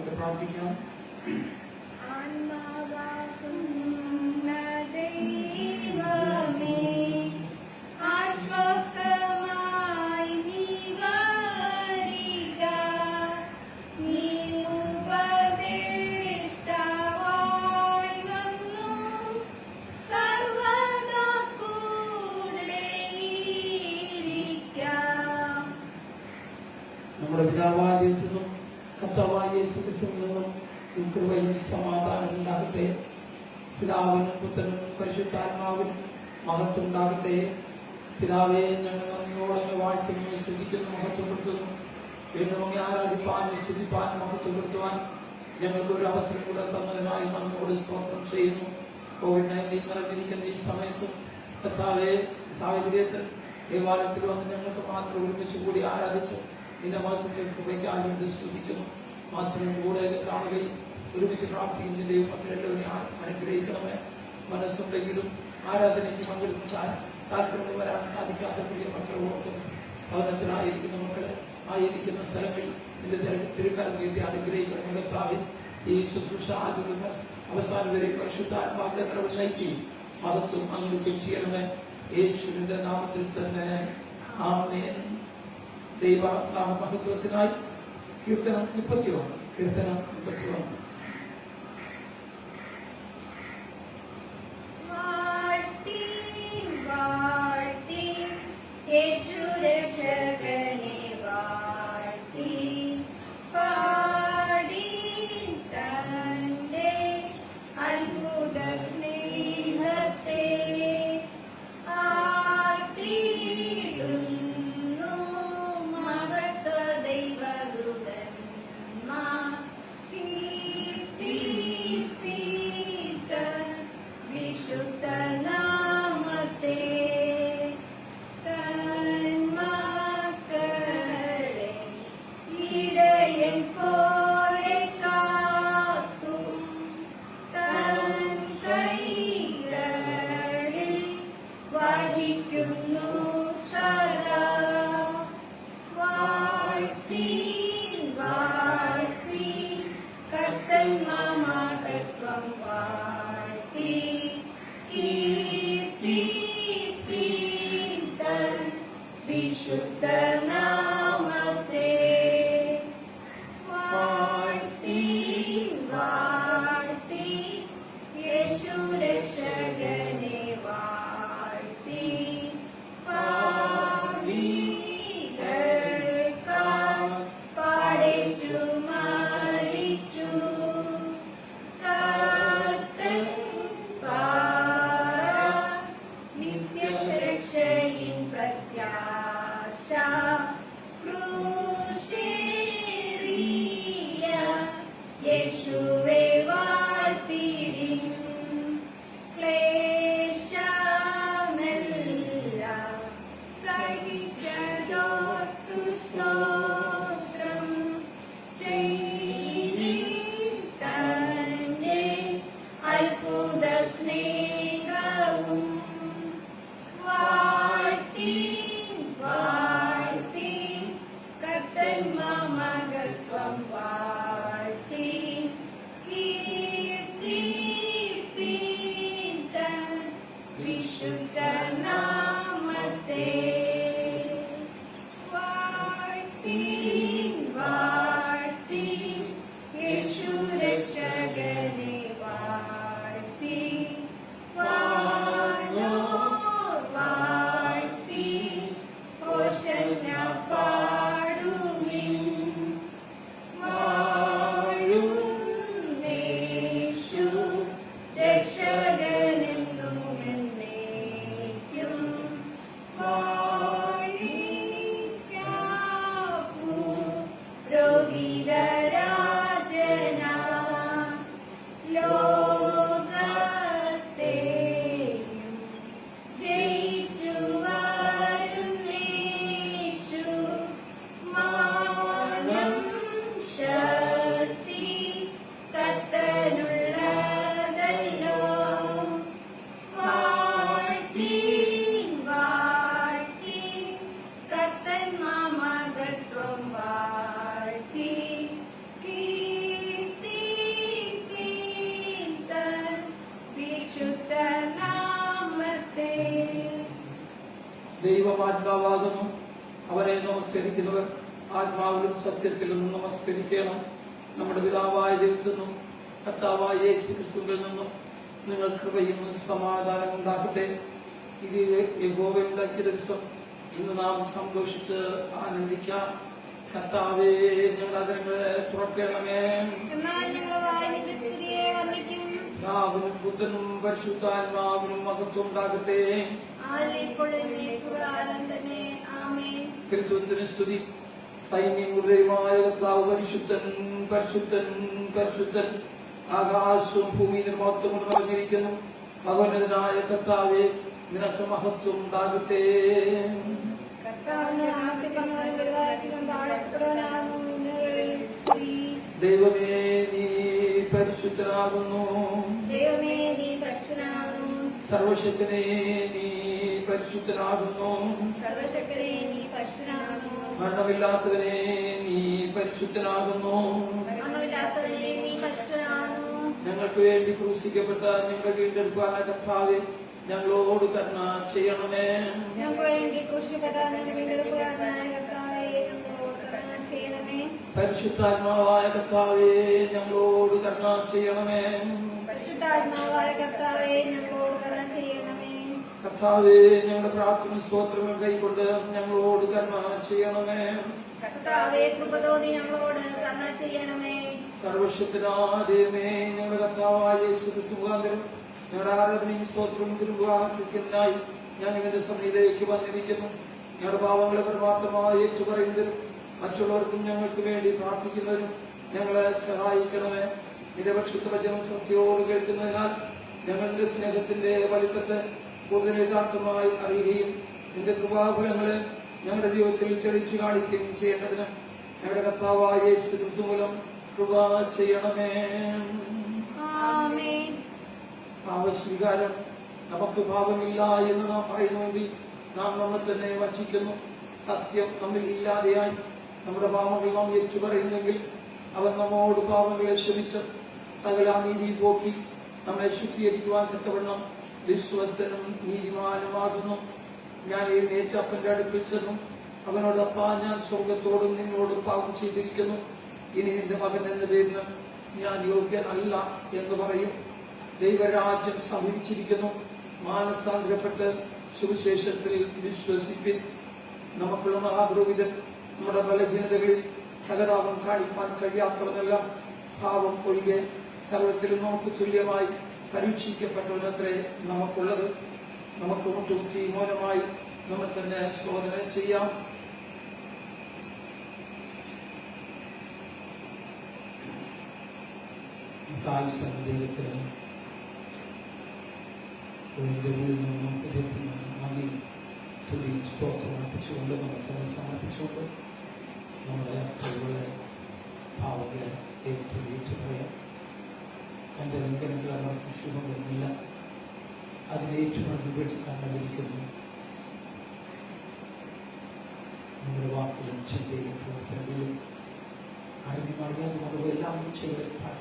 നമുക്ക് പ്രാർത്ഥിക്കാം. നമ്മുടെ പിതാവായ ദൈവത്തിനും കർത്താവായ യേശുക്രിസ്തുവിൽ നിന്നും കൃപയും സമാധാനം ഉണ്ടാകട്ടെ. പിതാവിനും പുത്രനും പരിശുദ്ധാത്മാവിനും മഹത്വം ഉണ്ടാകട്ടെ. പിതാവേ, ഞങ്ങൾ നന്ദിയോടെ വാഴ്ത്തുന്നു, സ്തുതിക്കുന്നു, മഹത്വപ്പെടുത്തുന്നു. വീണ്ടും ആരാധിപ്പാൻ, സ്തുതിപ്പാൻ, മഹത്വപ്പെടുത്തുവാൻ ഞങ്ങൾക്ക് ഒരു അവസരം കൂടെ തന്നതിനായി നമ്മോട് സ്തോത്രം ചെയ്യുന്നു. കോവിഡ്-19 നിറഞ്ഞിരിക്കുന്ന ഈ സമയത്തും കർത്താവേ, സാഹചര്യത്തിൽ ദേവാലയത്തിൽ വന്ന് ഞങ്ങൾക്ക് മാത്രം ഒരുമിച്ച് കൂടി ആരാധിച്ച് നിന്റെ മഹത്വത്തെ കൃപയ്ക്കാലും സ്തുതിക്കുന്നു. മാത്രം കൂടെ കാണുകയും ഒരുമിച്ച് പ്രാർത്ഥിക്കുന്ന ദൈവം മക്കളെല്ലാവരെയും അനുഗ്രഹിക്കണമേ. മനസ്സുണ്ടെങ്കിലും ആരാധനയ്ക്ക് പങ്കെടുക്കാൻ താല്പര്യം വരാൻ സാധിക്കാത്ത പ്രിയ മക്കളോടൊപ്പം ഭവനത്തിലായിരിക്കുന്ന മക്കളെ ആയിരിക്കുന്ന സ്ഥലങ്ങളിൽ നിന്റെ തിരുക്കരങ്ങേറ്റി അനുഗ്രഹിക്കണം. കർത്താവിൽ ഈ ശുശ്രൂഷ ആദ്യം അവസാനം വരെ പരിശുദ്ധാത്മാവിന്റെ നിറവിൽ നയിക്കുകയും മഹത്വം അനുഭവിക്കുകയും ചെയ്യണമേ. യേശുവിന്റെ നാമത്തിൽ തന്നെ ആമേൻ. ദൈവ നാമ മഹത്വത്തിനായി കീർത്തനം 21. Shah ദൈവം ആത്മാവാകുന്നു. അവനെ നമസ്കരിക്കുന്നവർ ആത്മാവിലും സത്യത്തിലും നമസ്കരിക്കണം. നമ്മുടെ പിതാവായ ദൈവത്തിൽ നിന്നും കർത്താവായ യേശു ക്രിസ്തുവിൽ നിന്നും നിങ്ങൾ കൃപയും സമാധാനം ഉണ്ടാകട്ടെ. ഇത് യഹോവയുണ്ടാക്കിയ ദിവസം ഇന്ന് നാം സന്തോഷിച്ച് ആനന്ദിക്കാം. കർത്താവേ, ഞങ്ങളുടെ അതിരങ്ങളെ തുറക്കണമേ. പിതാവിനും പുത്രനും പരിശുദ്ധാത്മാവിനും മഹത്വം ഉണ്ടാകട്ടെ. ക്രിസ്തുവിന് സ്തുതി. സൈന്യമുദയമായ കർത്താവ് പരിശുദ്ധൻ പരിശുദ്ധൻ പരിശുദ്ധൻ. ആകാശവും ഭൂമിയിലും മഹത്വം കൊണ്ട് നിറഞ്ഞിരിക്കുന്നു. ഭഗവനായ കർത്താവേ, നിനക്ക് മഹത്വം ഉണ്ടാകട്ടെ. ദൈവമേ, നീ പരിശുദ്ധനാകുന്നു. സർവശക്തനേ, നീ പരിശുദ്ധനാകുന്നു. മരണമില്ലാത്തവനെ, നീ പരിശുദ്ധനാകുന്നു. ഞങ്ങൾക്ക് വേണ്ടി ക്രൂശിക്കപ്പെട്ട ഞങ്ങളുടെ വീണ്ടെടുപ്പാന കർത്താവേ, ഞങ്ങളോട് കരുണ ചെയ്യണമേ. പരിശുദ്ധാത്മാവായ കർത്താവേ, ഞങ്ങളോട് കരുണ ചെയ്യണമേ. കർത്താവേ, ഞങ്ങളുടെ പ്രാർത്ഥന സ്തോത്രങ്ങൾ കൈക്കൊണ്ട് ഞങ്ങളോട് കരുണ ചെയ്യണമേ. സർവശക്തനായ ഞങ്ങളുടെ കർത്താവായ യേശു ക്രിസ്തു മുഖാന്തരം ഞങ്ങളുടെ ആരാധനയും സ്തോത്രവും തിരുവാർപ്പിക്കുന്നതിനായി ഞാൻ നിങ്ങളുടെ സന്നിധിയിലേക്ക് വന്നിരിക്കുന്നു. ഞങ്ങളുടെ പാവങ്ങളെ പരമാർത്ഥമായി ഏറ്റുപറയുന്നതിനും മറ്റുള്ളവർക്കും ഞങ്ങൾക്ക് വേണ്ടി പ്രാർത്ഥിക്കുന്നതിനും ഞങ്ങളെ സഹായിക്കണമേ. നിന്റെ പരിശുദ്ധ വചനം സത്യയോട് കേൾക്കുന്നതിനാൽ ഞങ്ങളുടെ സ്നേഹത്തിന്റെ വലിപ്പത്തെ കൂടുതൽ യഥാർത്ഥമായി അറിയുകയും നിന്റെ കൃപാഫലങ്ങളെ ഞങ്ങളുടെ ജീവിതത്തിൽ തെളിച്ചു കാണിക്കുകയും ചെയ്യേണ്ടതിന് ഞങ്ങളുടെ കർത്താവായ യേശു ക്രിസ്തു മൂലം കൃപ ചെയ്യണമേ. പാപസ്വീകാരം. നമുക്ക് പാപമില്ല എന്ന് നാം പറയുന്നുവെങ്കിൽ നാം നമ്മെ തന്നെ വഞ്ചിക്കുന്നു. സത്യം നമ്മിൽ ഇല്ലാതെയായി നമ്മുടെ പാപങ്ങൾ നാം ഏറ്റു പറയുന്നെങ്കിൽ അവൻ നമ്മോട് പാപങ്ങളെ ക്ഷമിച്ച് സകല നീതി പോക്കി നമ്മെ ശുദ്ധീകരിക്കുവാൻ തക്കവണ്ണം വിശ്വസ്തനും നീതിമാനുമാകുന്നു. ഞാൻ എഴുന്നേറ്റ് അപ്പന്റെ അടുപ്പിൽ ചെന്നു അവനോട്, അപ്പാ, ഞാൻ സ്വർഗത്തോടും നിന്നോടും പാപം ചെയ്തിരിക്കുന്നു. ഇനി നിന്റെ മകൻ എന്ന പേരിന് ഞാൻ യോഗ്യനല്ല എന്ന് പറയും. ദൈവരാജ്യം സമീപിച്ചിരിക്കുന്നു. മാനസാന്തരപ്പെട്ട് സുവിശേഷത്തിൽ വിശ്വസിപ്പിൻ. നമുക്കുള്ള മഹാപുരോഹിതൻ നമ്മുടെ ബലഹീനതകളിൽ സകലാപം കാണിക്കാൻ കഴിയാത്തവനെല്ലാം പാപം ഒഴികെ സർവത്തിലും നമുക്ക് തുല്യമായി പരീക്ഷിക്കപ്പെട്ടവനത്രേ നമുക്കുള്ളത്. നമുക്ക് മുട്ടുകുത്തി മൂലമായി നമ്മൾ തന്നെ ശോധന ചെയ്യാം. ദൈവത്തിന് നന്ദി സ്തുതി സ്തോത്രം അർപ്പിച്ചുകൊണ്ട് നമുക്ക് സമർപ്പിച്ചുകൊണ്ട് നമ്മുടെ കഴിവുകളെ ഭാവങ്ങളെ ദൈവത്തിൽ വിളിച്ചു പറയാം. എൻ്റെ ലംഘനങ്ങൾ അവർക്ക് ശുഭമൊന്നുമില്ല. അതിലേറ്റവും വിഭജിക്കാൻ കണ്ടിരിക്കുന്നു. നമ്മുടെ വാക്കിലും ചിന്തയിലും പ്രവർത്തനങ്ങളിലും അറിയാതെ നമ്മുടെ എല്ലാം ചെയ്തെടുക്കാൻ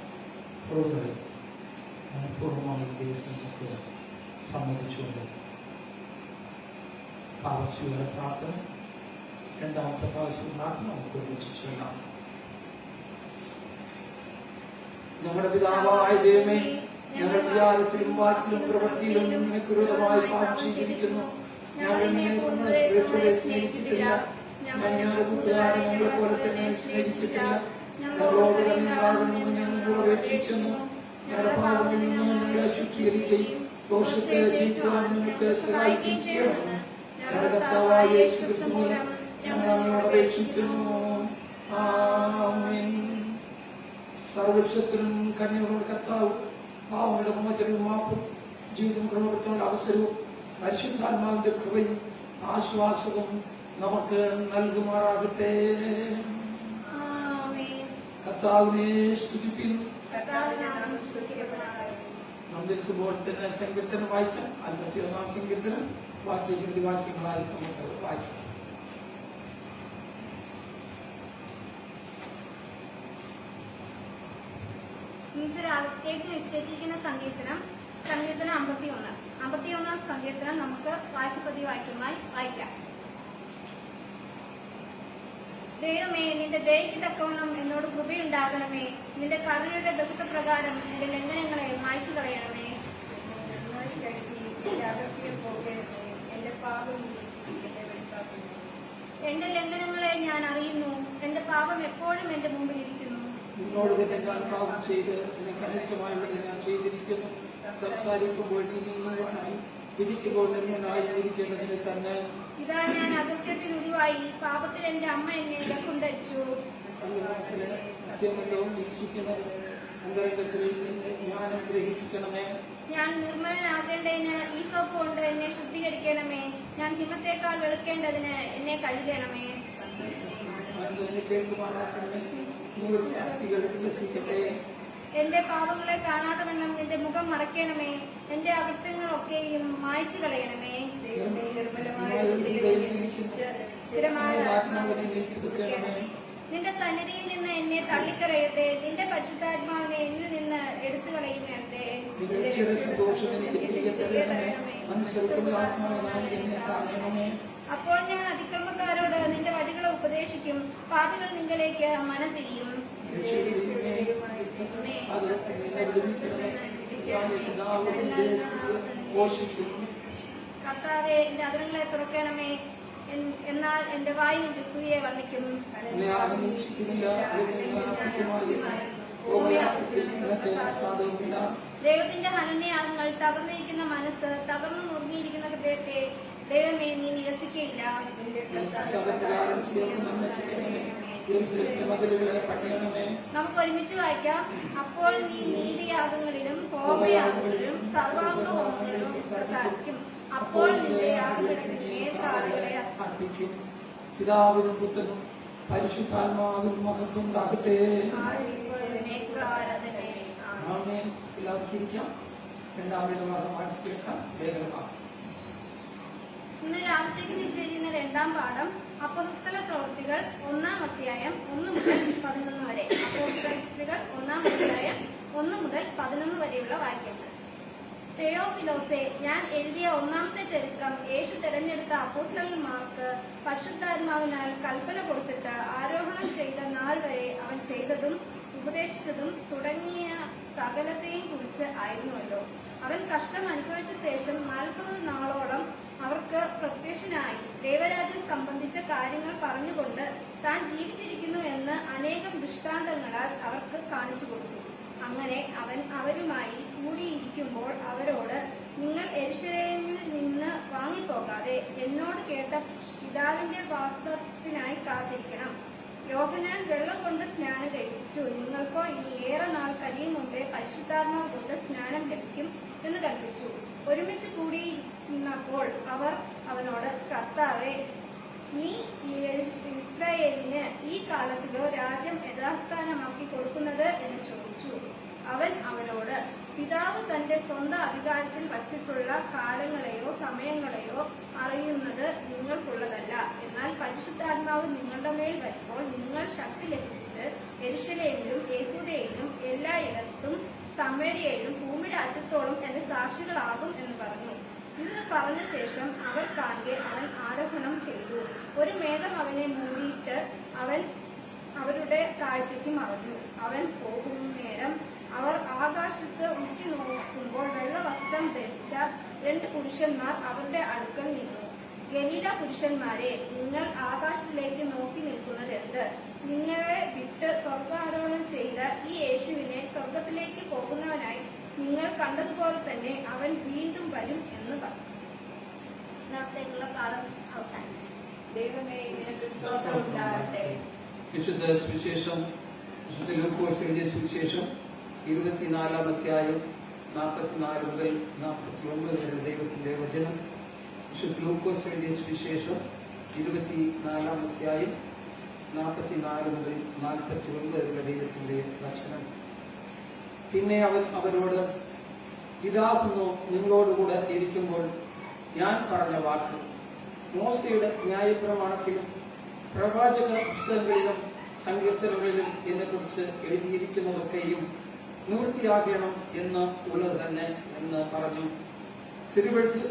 പ്രവർത്തനങ്ങൾ മനഃപൂർവ്വമായി ദൈവം നമുക്ക് സമ്മതിച്ചുകൊണ്ട് പാവസ്വീകര പ്രാർത്ഥന രണ്ടാമത്തെ പ്രാവശ്യം പ്രാർത്ഥന നമുക്ക് ഒരുമിച്ച് ചെയ്യാം. നമ്മുടെ പിതാവായ ദൈവമേ, ഞങ്ങൾ വിചാരത്തിലും വാക്കിലും പ്രവൃത്തിയിലും നിനക്ക് വിരോധമായി പാപം ചെയ്തിരിക്കുന്നു. ഞങ്ങൾ നിന്നെ സ്നേഹിച്ചിട്ടില്ല. ഞങ്ങളുടെ കൂട്ടുകാരെ ഞങ്ങളെ പോലെ തന്നെ സ്നേഹിച്ചിട്ടില്ല. ഞങ്ങളോട് ഞങ്ങൾ അപേക്ഷിക്കുന്നു. ഞങ്ങളുടെ പാപങ്ങളിൽ നിന്ന് ഞങ്ങളെ ശുദ്ധീകരിക്കുകയും ദോഷത്തെ ജയിക്കുവാൻ നിങ്ങൾക്ക് സഹായിക്കുകയും ചെയ്യണമെന്ന് ഞങ്ങളുടെ കർത്താവായ യേശു ക്രിസ്തു മൂലം ഞങ്ങൾ അങ്ങയോട് അപേക്ഷിക്കുന്നു. ആമേൻ. സർവശക്തനും കന്യകളുടെ കർത്താവ് പാവങ്ങളുടെ മോചനവും മാപ്പും ജീവിതം ക്രമപ്പെടുത്താനുള്ള അവസരവും പരിശുദ്ധാത്മാവിന്റെ കൃപയും ആശ്വാസവും നമുക്ക് നൽകുമാറാകട്ടെ. കർത്താവിനെ സ്തുതിപ്പിക്കുന്നു. നമ്മളിപ്പോൾ തന്നെ സങ്കീർത്തനം വായിക്കാം. 51-ാം സങ്കീർത്തനം വാക്യങ്ങളായി നമുക്ക് വായിക്കാം. ഇന്നത്തെ രാത്രിയിലേക്ക് നിശ്ചയിച്ചിരിക്കുന്ന സങ്കീർത്തനം 51. 51-ാം സങ്കീർത്തനം നമുക്ക് വാക്യമായി വായിക്കാം. ദൈവമേ, നിന്റെ ദയയ്ക്ക് തക്കവണ്ണം എന്നോട് കൃപയുണ്ടാകണമേ. നിന്റെ കരുണയുടെ ബഹുത്വപ്രകാരം എന്റെ ലംഘനങ്ങളെ മായ്ച്ചു കളയണമേ. എന്റെ ലംഘനങ്ങളെ ഞാൻ അറിയുന്നു. എന്റെ പാപം എപ്പോഴും എന്റെ മുമ്പിൽ ഇരിക്കുന്നു. നിന്നോട് തന്നെ ഞാൻ പാപം ചെയ്ത് നിനക്ക് അനിഷ്ടമായുള്ളത് ഞാൻ ചെയ്തിരിക്കുന്നു. സംസാരിക്കുമ്പോൾ നീ നീതിമാനായി, വിധിക്കുമ്പോൾ നിർമ്മനായിരിക്കേണ്ടതിന് തന്നെ. ഇതാ ഞാൻ അകൃത്യത്തിൽ ഉരുവായി, പാപത്തിൽ എന്റെ അമ്മ എന്നെ ഇടക്കൊണ്ടച്ചു. സത്യമല്ലവും വീക്ഷിക്കണം, അന്തരംഗത്തിൽ നിന്ന് ജ്ഞാനം ഗ്രഹിക്കണമേ. ഞാൻ നിർമ്മലനാകേണ്ടതിന് ഈ സോപ്പ് കൊണ്ട് എന്നെ ശുദ്ധീകരിക്കണമേ. ഞാൻ ഹിമത്തേക്കാൾ വെളുക്കേണ്ടതിന് എന്നെ കഴുകണമേ. കേൾക്കുമാറാക്കണമേ. നിങ്ങളുടെ ശാസ്തികൾ ഉല്ലസിക്കട്ടെ. എന്റെ പാപങ്ങളെ കാണാതെ വണ്ണം എന്റെ മുഖം മറയ്ക്കണമേ. എന്റെ അകൃത്യങ്ങളൊക്കെയും മായ്ച്ചു കളയണമേ. നിന്റെ സന്നിധിയിൽ നിന്ന് എന്നെ തള്ളിക്കളയട്ടെ. നിന്റെ പരിശുദ്ധാത്മാവിനെ എന്നിൽ നിന്ന് എടുത്തു കളയുമേ. അപ്പോൾ ഞാൻ അതിക്രമക്കാരോട് നിന്റെ വഴികളെ ഉപദേശിക്കും. പാപികൾ നിങ്ങളിലേക്ക് മനം തിരിയും. കർത്താവേ, എന്റെ അതിരങ്ങളെ തുറക്കണമേ. എന്നാൽ എന്റെ വായു നിന്റെ സ്തുതിയെ വർണ്ണിക്കും. ദൈവത്തിന്റെ ഹനനയാഗങ്ങൾ, തകർന്നിരിക്കുന്ന മനസ്സ്, തകർന്നു മുറിഞ്ഞിരിക്കുന്ന ഹൃദയത്തെ ദൈവമേ നീ നിരസിക്കയില്ല. നമുക്ക് ഒരുമിച്ച് വായിക്കാം. അപ്പോൾ നീ നീതിയാഗങ്ങളിലും ഹോമയാഗങ്ങളിലും സർവാംഗഹോമങ്ങളിലും പ്രസാദിക്കും. അപ്പോൾ നിന്റെ യാഗങ്ങളെ അർപ്പിക്കും. പിതാവിനും പുത്രനും പരിശുദ്ധാത്മാവിനും മഹത്വം ഉണ്ടാകട്ടെ. എല്ലാവർക്കും രണ്ടാമത്തെ മാസം പാഠിച്ചു കേൾക്കാം. ലേഖനമാണ് ഇന്ന് രാത്രിക്ക് നിശ്ചയിക്കുന്ന രണ്ടാം പാഠം അപ്പോസ്തല പ്രവൃത്തികൾ 1-ാം അധ്യായം 1 മുതൽ 11 വരെ. അപ്പോസ്തല പ്രവൃത്തികൾ 1-ാം അധ്യായം 1 മുതൽ 11 വരെയുള്ള വാക്യങ്ങൾ. തെയോഫിലോസേ, ഞാൻ എഴുതിയ ഒന്നാമത്തെ ചരിത്രം യേശു തെരഞ്ഞെടുത്ത അപ്പോസ്തലന്മാർക്ക് പരിശുദ്ധാത്മാവിനാൽ കൽപ്പന കൊടുത്തിട്ട് ആരോഹണം ചെയ്ത നാൾ വരെ അവൻ ചെയ്തതും ഉപദേശിച്ചതും തുടങ്ങിയ സകലത്തെയും കുറിച്ച് ആയിരുന്നുവല്ലോ. അവൻ കഷ്ടം അനുഭവിച്ച ശേഷം 40 നാളോളം അവർക്ക് പ്രത്യക്ഷനായി ദൈവരാജ്യം സംബന്ധിച്ച കാര്യങ്ങൾ പറഞ്ഞുകൊണ്ട് താൻ ജീവിച്ചിരിക്കുന്നു എന്ന് അനേകം ദൃഷ്ടാന്തങ്ങളാൽ അവർക്ക് കാണിച്ചു കൊടുത്തു. അങ്ങനെ അവൻ അവരുമായി കൂടിയിരിക്കുമ്പോൾ അവരോട്, നിങ്ങൾ യെരൂശലേമിൽ നിന്ന് വാങ്ങിപ്പോകാതെ എന്നോട് കേട്ട പിതാവിന്റെ വാസ്തവത്തിനായി കാത്തിരിക്കണം. യോഹന്നാൻ വെള്ളം കൊണ്ട് സ്നാനം കഴിപ്പിച്ചു. നിങ്ങൾക്കോ ഇനി ഏറെ നാൾ കഴിയും മുമ്പേ പരിശുദ്ധാത്മാവ് കൊണ്ട് സ്നാനം ലഭിക്കും എന്ന് കൽപ്പിച്ചു. ഒരുമിച്ച് കൂടിയിരുന്നപ്പോൾ അവർ അവനോട്, കർത്താവേ, നീ ഇസ്രായേലിന് ഈ കാലത്തിലോ രാജ്യം യഥാസ്ഥാനമാക്കി കൊടുക്കുന്നത് എന്ന് ചോദിച്ചു. അവൻ അവനോട്, പിതാവ് തന്റെ സ്വന്തം അധികാരത്തിൽ വച്ചിട്ടുള്ള കാലങ്ങളെയോ സമയങ്ങളെയോ അറിയുന്നത് നിങ്ങൾക്കുള്ളതല്ല. എന്നാൽ പരിശുദ്ധാത്മാവ് നിങ്ങളുടെ മേൽ വരുമ്പോൾ നിങ്ങൾ ശക്തി ലഭിച്ചിട്ട് യെരൂശലേമിലും യെഹൂദയിലും എല്ലായിടത്തും സമര്യയിലും ഭൂമിയുടെ അറ്റത്തോളം എന്റെ സാക്ഷികളാകും എന്ന് പറഞ്ഞു. ഇത് പറഞ്ഞ ശേഷം അവർ കാണ്ടെ അവൻ ആരോഹണം ചെയ്തു. ഒരു മേഘം അവനെ മൂടിയിട്ട് അവൻ അവരുടെ കാഴ്ചയ്ക്ക് മറഞ്ഞു. അവൻ പോകും നേരം അവർ ആകാശത്ത് ഉറ്റുനോക്കുമ്പോൾ വെള്ളവസ്ത്രം ധരിച്ച 2 പുരുഷന്മാർ അവരുടെ അടുക്കൽ നിന്നു. ഗലീല പുരുഷന്മാരെ, നിങ്ങൾ ആകാശത്തിലേക്ക് നോക്കി നിൽക്കുന്നത് എന്ത്? നിങ്ങളെ വിട്ട് സ്വർഗാരോഹണം ചെയ്ത ഈ യേശുവിനെ സ്വർഗത്തിലേക്ക് പോകുന്നവനായി നിങ്ങൾ കണ്ടതുപോലെ തന്നെ അവൻ വീണ്ടും വരും എന്ന് പറഞ്ഞു. ഇന്നത്തേക്കുള്ള പാഠം അവസാനിച്ചു. ദൈവമേ, നിനക്ക് സ്തോത്രം ഉണ്ടാകട്ടെ. വിശുദ്ധ സുവിശേഷം, വിശുദ്ധ ലൂക്കോസ് എഴുതിയ സുവിശേഷം 24-ാം അധ്യായം 44 മുതൽ 49 വരെ ദൈവത്തിന്റെ വചനം. വിശുദ്ധ ലൂക്കോസ് എഴുതിയ സുവിശേഷം 24-ാം അധ്യായം 44 മുതൽ 49 വരെ ദൈവത്തിന്റെ വചനം. പിന്നെ അവൻ അവരോട്, ഇതാകുന്നു നിങ്ങളോടുകൂടെ ഇരിക്കുമ്പോൾ ഞാൻ പറഞ്ഞ വാക്ക്. മോശയുടെ ന്യായപ്രമാണത്തിലും പ്രവാചക പുസ്തകങ്ങളിലും സങ്കീർത്തനങ്ങളിലും എന്നെക്കുറിച്ച് എഴുതിയിരിക്കുന്നതൊക്കെയും നിവൃത്തിയാകണം എന്ന് ഉള്ളത് തന്നെ എന്ന് പറഞ്ഞു. തിരുവെഴുത്ത്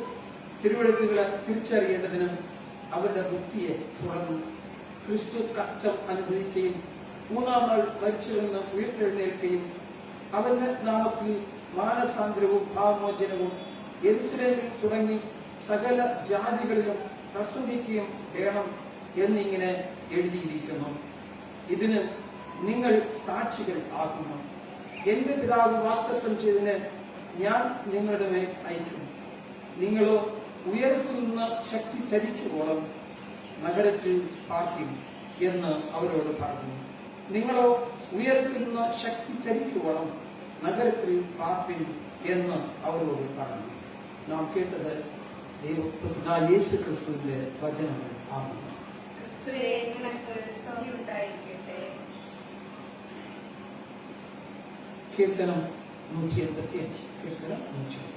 തിരുവെഴുത്തുകളെ തിരിച്ചറിയേണ്ടതിന് അവരുടെ ബുദ്ധിയെ തുറന്നു ക്രിസ്തു കഷ്ടം അനുഭവിക്കുകയും മൂന്നാം നാൾ മരിച്ചതിൽ നിന്ന് ഉയർത്തെഴുന്നേൽക്കുകയും അവന്റെ നാമത്തിൽ മാനസാന്തരവും ഭാവമോചനവും യെരൂശലേമിൽ തുടങ്ങി സകല ജാതികളിലും പ്രസംഗിക്കുകയും വേണം എന്നിങ്ങനെ എഴുതിയിരിക്കുന്നു. ഇതിന് നിങ്ങൾ സാക്ഷികൾ ആകുന്നു. എന്റെ പിതാവ് വാഗ്ദത്തം ചെയ്തതിന് ഞാൻ നിങ്ങളുടെ മേൽ അയക്കും. നിങ്ങളോ ഉയരത്തിൽ നിന്ന് ശക്തി ധരിക്കുവോളം നഗരത്തിൽ പാർക്കും എന്ന് അവരോട് പറഞ്ഞു. നിങ്ങളോ ഉയരത്തിൽ നിന്ന് ശക്തി ധരിക്കുവോളം നഗരത്തിൽ പാർക്കും എന്ന് അവരോട് പറഞ്ഞു. നാം കേട്ടത് യേശു ക്രിസ്തുവിന്റെ വചനങ്ങൾ ആണ്. കീർത്തനം 185. കീർത്തനം 185.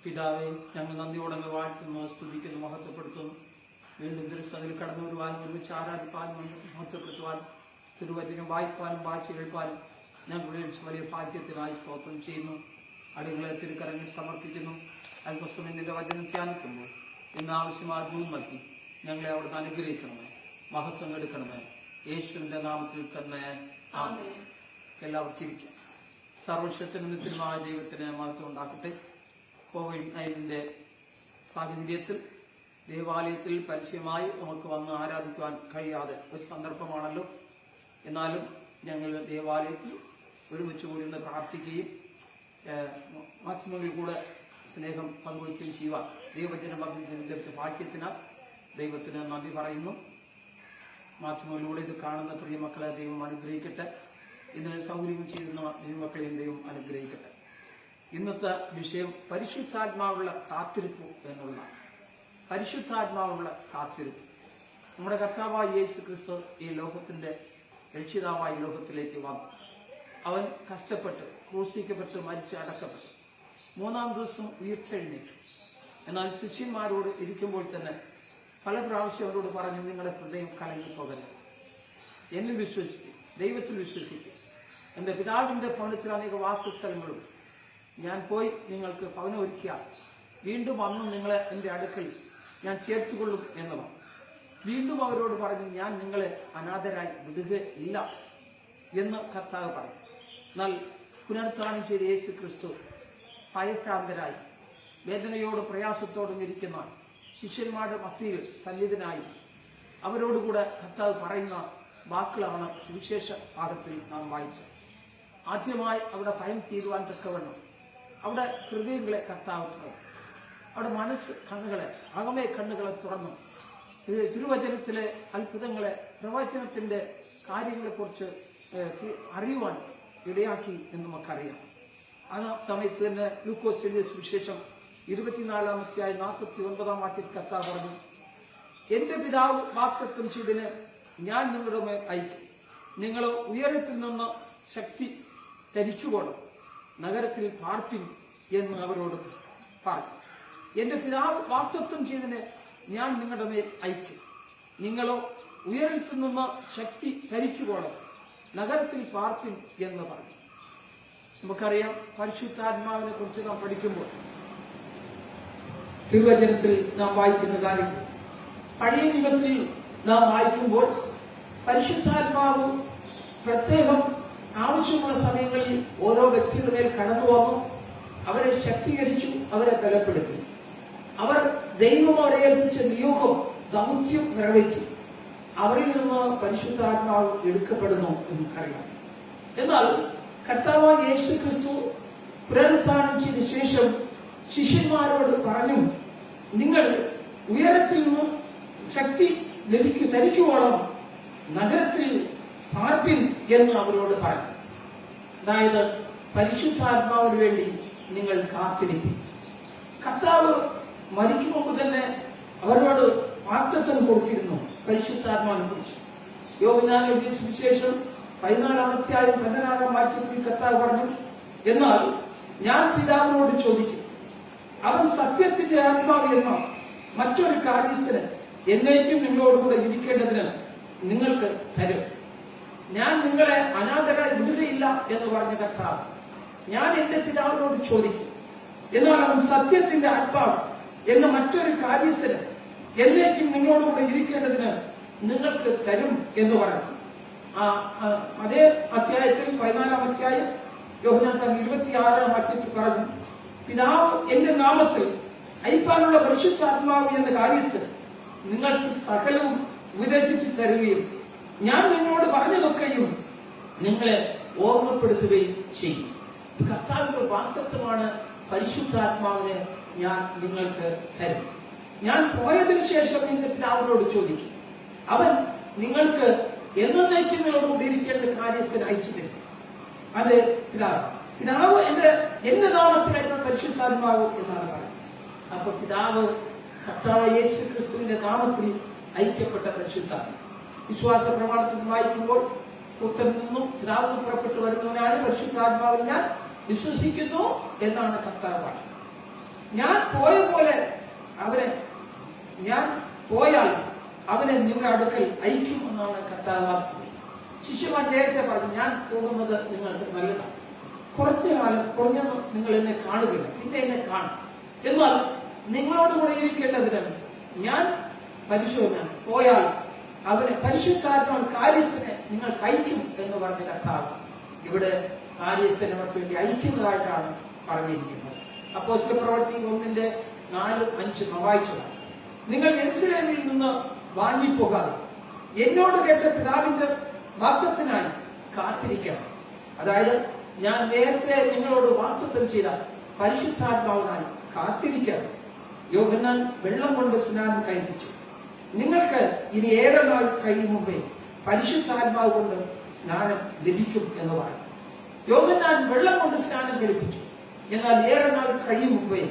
പിതാവേ, ഞങ്ങൾ നന്ദിയോടെ വാഴ്ത്തുന്നു, സ്തുതിക്കുന്നു, മഹത്വപ്പെടുത്തുന്നു. വീണ്ടും തിരുസന്നിധിയിൽ കടന്നു വരുവാനും ഒരുമിച്ച് ആരാധിപ്പാനും മഹത്വപ്പെടുത്തുവാനും തിരുവചനം വായിപ്പാനും വായിച്ചു കേൾപ്പാനും ഞങ്ങളുടെ വലിയ ഭാഗ്യത്തിനായി സ്തോത്രം ചെയ്യുന്നു. അടികളെ തിരുക്കരങ്ങൾ സമർപ്പിക്കുന്നു. അല്പസ്വമിന്റെ വചനം ധ്യാനിക്കുമ്പോൾ ഇന്ന് ആവശ്യമായ ദൂരം നൽകി ഞങ്ങളെ അവിടുന്ന് അനുഗ്രഹിക്കണമേ, മഹത്വം എടുക്കണമേ. യേശുവിന്റെ നാമത്തിൽ തന്നെ ആമേൻ. എല്ലാവർക്കും ഇരിക്കാം. സർവശക്തനുമായ ദൈവത്തിന് മഹത്വം ഉണ്ടാക്കട്ടെ. കോവിഡ്-19 സാഹചര്യത്തിൽ ദേവാലയത്തിൽ പരസ്യമായി നമുക്ക് വന്ന് ആരാധിക്കുവാൻ കഴിയാതെ ഒരു സന്ദർഭമാണല്ലോ. എന്നാലും ഞങ്ങൾ ദേവാലയത്തിൽ ഒരുമിച്ച് കൂടി നിന്ന് പ്രാർത്ഥിക്കുകയും മാധ്യമങ്ങളിൽ കൂടെ സ്നേഹം പങ്കുവയ്ക്കുകയും ചെയ്യുവാൻ ദൈവജനം ലഭിച്ച ഭാഗ്യത്തിന് ദൈവത്തിന് നന്ദി പറയുന്നു. മാധ്യമങ്ങളിലൂടെ ഇത് കാണുന്ന പ്രിയ മക്കളെ ദൈവം അനുഗ്രഹിക്കട്ടെ. ഇതിന് സൗകര്യം ചെയ്യുന്ന ദൈവമക്കളെയും ദൈവം അനുഗ്രഹിക്കട്ടെ. ഇന്നത്തെ വിഷയം പരിശുദ്ധാത്മാവുള്ള കാത്തിരിപ്പ് എന്നുള്ള പരിശുദ്ധാത്മാവുള്ള കാത്തിരിപ്പ്. നമ്മുടെ കർത്താവായ യേശു ക്രിസ്തു ഈ ലോകത്തിന്റെ രക്ഷിതാവായ ലോകത്തിലേക്ക് വന്നു. അവൻ കഷ്ടപ്പെട്ട് ക്രൂശിക്കപ്പെട്ട് മരിച്ച് അടക്കപ്പെട്ടു. മൂന്നാം ദിവസം ഉയർത്തെഴുന്നേറ്റു. എന്നാൽ ശിഷ്യന്മാരോട് ഇരിക്കുമ്പോൾ തന്നെ പല പ്രാവശ്യം അവരോട് പറഞ്ഞു, നിങ്ങളുടെ ഹൃദയം കലങ്ങിപ്പോകരുത്, എന്നിൽ വിശ്വസിക്കും, ദൈവത്തിൽ വിശ്വസിക്കും. എൻ്റെ പിതാവിന്റെ ഭവനത്തിൽ അനേക വാസസ്ഥലങ്ങളും, ഞാൻ പോയി നിങ്ങൾക്ക് ഭവനം ഒരുക്കിയാൽ വീണ്ടും വന്നു നിങ്ങളെ എൻ്റെ അടുക്കൽ ഞാൻ ചേർത്തുകൊള്ളും എന്നതാണ്. വീണ്ടും അവരോട് പറഞ്ഞു, ഞാൻ നിങ്ങളെ അനാഥരായി വിടുകയില്ല എന്ന് കർത്താവ് പറഞ്ഞു. എന്നാൽ പുനരുത്ഥാനം ചെയ്ത യേശു ക്രിസ്തു ഭയഭ്രാന്തരായി വേദനയോടും പ്രയാസത്തോടും ഇരിക്കുന്ന ശിഷ്യന്മാരുടെ മധ്യയിൽ സന്നിധനായി അവരോടുകൂടെ കർത്താവ് പറയുന്ന വാക്കുകളാണ് സുവിശേഷ ഭാഗത്തിൽ നാം വായിച്ചത്. ആദ്യമായി അവിടെ ഭയം തീരുവാൻ തക്കവണ്ണം അവിടെ ഹൃദയങ്ങളെ കർത്താവ് തുറന്നു. അവിടെ മനസ്സ് കണ്ണുകളെ, അകമേ കണ്ണുകളെ തുറന്നു തിരുവചനത്തിലെ അത്ഭുതങ്ങളെ, പ്രവചനത്തിന്റെ കാര്യങ്ങളെക്കുറിച്ച് അറിയുവാൻ ഇടയാക്കി എന്ന് നമുക്കറിയാം. ആ സമയത്ത് തന്നെ ലൂക്കോസ് എഴുതിയ സുവിശേഷം 24-49 വാക്യത്തിൽ കർത്താവ് പറഞ്ഞു, എന്റെ പിതാവ് വാഗ്ദത്തം ചെയ്തതിന് ഞാൻ നിങ്ങളുടെ മേൽ അയക്കും. നിങ്ങൾ ഉയരത്തിൽ നിന്ന് ശക്തി ധരിച്ചുകൊള്ളും. നഗരത്തിൽ പാർപ്പിൻ എന്ന് അവരോട് പറഞ്ഞു. എന്റെ പിതാവ് വാഗ്ദത്തം ചെയ്തതിന് ഞാൻ നിങ്ങളുടെ മേൽ അയക്കും. നിങ്ങളോ ഉയരത്തിൽ നിന്ന് ശക്തി ധരിക്കുവോളം നഗരത്തിൽ പാർപ്പിൻ എന്ന് പറഞ്ഞു. നമുക്കറിയാം, പരിശുദ്ധാത്മാവിനെ കുറിച്ച് നാം പഠിക്കുമ്പോൾ തിരുവചനത്തിൽ നാം വായിക്കുന്ന കാര്യം, പഴയ നിയമത്തിൽ നാം വായിക്കുമ്പോൾ പരിശുദ്ധാത്മാവ് പ്രത്യേകം ആവശ്യമുള്ള സമയങ്ങളിൽ ഓരോ വ്യക്തിയുടെ മേൽ കടന്നു വന്നു, അവരെ ശക്തീകരിച്ചു, അവരെ ബലപ്പെടുത്തി. അവർ ദൈവം അവരെ ഏൽപ്പിച്ച നിയോഗം, ദൗത്യം നിറവേറ്റി. അവരിൽ നിന്ന് പരിശുദ്ധാത്മാവ് എടുക്കപ്പെടുന്നു നമുക്കറിയാം. എന്നാൽ കർത്താവായ യേശു ക്രിസ്തു പുനരുത്ഥാനം ചെയ്ത ശേഷം ശിഷ്യന്മാരോട് പറഞ്ഞു, നിങ്ങൾ ഉയരത്തിൽ നിന്ന് ശക്തി ധരിക്കുവോളം നഗരത്തിൽ പാർപ്പിൻ എന്ന് അവരോട് പറഞ്ഞു. അതായത് പരിശുദ്ധാത്മാവിന് വേണ്ടി നിങ്ങൾ കാത്തിരിക്കും. കർത്താവ് മരിക്കും മുമ്പ് തന്നെ അവരോട് വാഗ്ദത്തം കൊടുത്തിരുന്നു പരിശുദ്ധാത്മാവിനെ കുറിച്ച്. യോഹന്നാൻ എഴുതിയ സുവിശേഷം 14-16 വാക്യത്തിൽ കർത്താവ് പറഞ്ഞു, എന്നാൽ ഞാൻ പിതാവിനോട് ചോദിക്കും, അവൻ സത്യത്തിന്റെ ആത്മാവ് എന്ന മറ്റൊരു കാര്യസ്ഥന് എന്നേക്കും നിങ്ങളോടുകൂടെ ഇരിക്കേണ്ടതിന് നിങ്ങൾക്ക് തരും. ഞാൻ നിങ്ങളെ അനാഥരായി വിടുകയില്ല എന്ന് പറഞ്ഞ കർത്താവ്, ഞാൻ എന്റെ പിതാവിനോട് ചോദിക്കും, എന്നാൽ അവൻ സത്യത്തിന്റെ ആത്മാവ് എന്ന മറ്റൊരു കാര്യസ്ഥന് എന്നേക്കും നിങ്ങളോടുകൂടെ ഇരിക്കേണ്ടതിന് നിങ്ങൾക്ക് തരും എന്ന് പറഞ്ഞു. അതേ അധ്യായത്തിൽ 14-ാം അധ്യായം യോഹന്നാൻ 26-ാം വാക്യത്തിൽ പറഞ്ഞു, പിതാവ് എന്റെ നാമത്തിൽ അയപ്പാനുള്ള പരിശുദ്ധാത്മാവ് എന്ന കാര്യത്തിൽ നിങ്ങൾക്ക് സകലവും ഉപദേശിച്ചു തരുകയും ഞാൻ നിങ്ങളോട് പറഞ്ഞതൊക്കെയും നിങ്ങളെ ഓർമ്മപ്പെടുത്തുകയും ചെയ്യും. കർത്താവിന്റെ വാഗ്ദത്തമാണ് പരിശുദ്ധാത്മാവിനെ ഞാൻ നിങ്ങൾക്ക് തരും. ഞാൻ പോയതിനു ശേഷം എന്റെ പിതാവിനോട് ചോദിക്കും, അവൻ നിങ്ങൾക്ക് എന്നേക്കും നിങ്ങളോട് ഇരിക്കേണ്ട കാര്യസ്ഥന് അയച്ചു തരും. അത് പിതാവ് എന്റെ നാമത്തിലായിരുന്നു പരിശുദ്ധാത്മാവ് എന്നാണ് പറയുന്നത്. അപ്പൊ പിതാവ് കർത്താവ് യേശു ക്രിസ്തുവിന്റെ നാമത്തിൽ ഐക്യപ്പെട്ട പരിശുദ്ധാത്മാവ്. വിശ്വാസ പ്രമാണത്തിൽ വായിക്കുമ്പോൾ പുത്രനിൽ നിന്നും പിതാവിൽ പുറപ്പെട്ടു വരുന്നവനായ പരിശുദ്ധാത്മാവിൽ ഞാൻ വിശ്വസിക്കുന്നു എന്നാണ് കർത്താവ് പറയുന്നത്. ഞാൻ പോയ പോലെ ഞാൻ പോയാൽ അവനെ നിങ്ങളുടെ അടുക്കൽ അയക്കുമെന്നാണ് കർത്താവ് പറഞ്ഞത്. ശിഷ്യന്മാർ നേരത്തെ പറഞ്ഞു, ഞാൻ പോകുന്നത് നിങ്ങൾക്ക് നല്ലതാണ്, കുറഞ്ഞത് നിങ്ങൾ എന്നെ കാണുകയില്ല, പിന്നെ എന്നെ കാണും. എന്നാൽ നിങ്ങളോട് കൂടെ ഇരിക്കേണ്ടതിന് ഞാൻ പോയാൽ അവനെ പരിശുദ്ധാത്മാവ് കാര്യസ്ഥനെ നിങ്ങൾ അയക്കും എന്ന് പറഞ്ഞ കർത്താവ് ഇവിടെ കാര്യസ്ഥനെ വേണ്ടി അയക്കുന്നതായിട്ടാണ് പറഞ്ഞിരിക്കുന്നത്. അപ്പോസ്തല പ്രവൃത്തി 1:4-5 വായിച്ചതാണ്. നിങ്ങൾ യെരൂശലേമിൽ നിന്ന് വാങ്ങിപ്പോകാതെ എന്നോട് കേട്ട പിതാവിന്റെ വാഗ്ദത്തത്തിനായി കാത്തിരിക്കണം. അതായത് ഞാൻ നേരത്തെ നിങ്ങളോട് വാഗ്ദത്തം ചെയ്ത പരിശുദ്ധാത്മാവിനായി കാത്തിരിക്കണം. യോഹന്നാൻ വെള്ളം കൊണ്ട് സ്നാനം കഴിപ്പിച്ചു. നിങ്ങൾക്ക് ഇനി ഏറെ നാൾ കഴിയും മുമ്പേ പരിശുദ്ധാത്മാവ് കൊണ്ട് സ്നാനം ലഭിക്കും എന്ന് പറഞ്ഞു. യോഹന്നാൻ വെള്ളം കൊണ്ട് സ്നാനം കഴിപ്പിച്ചു. എന്നാൽ ഏറെ നാൾ കഴിയും മുമ്പേ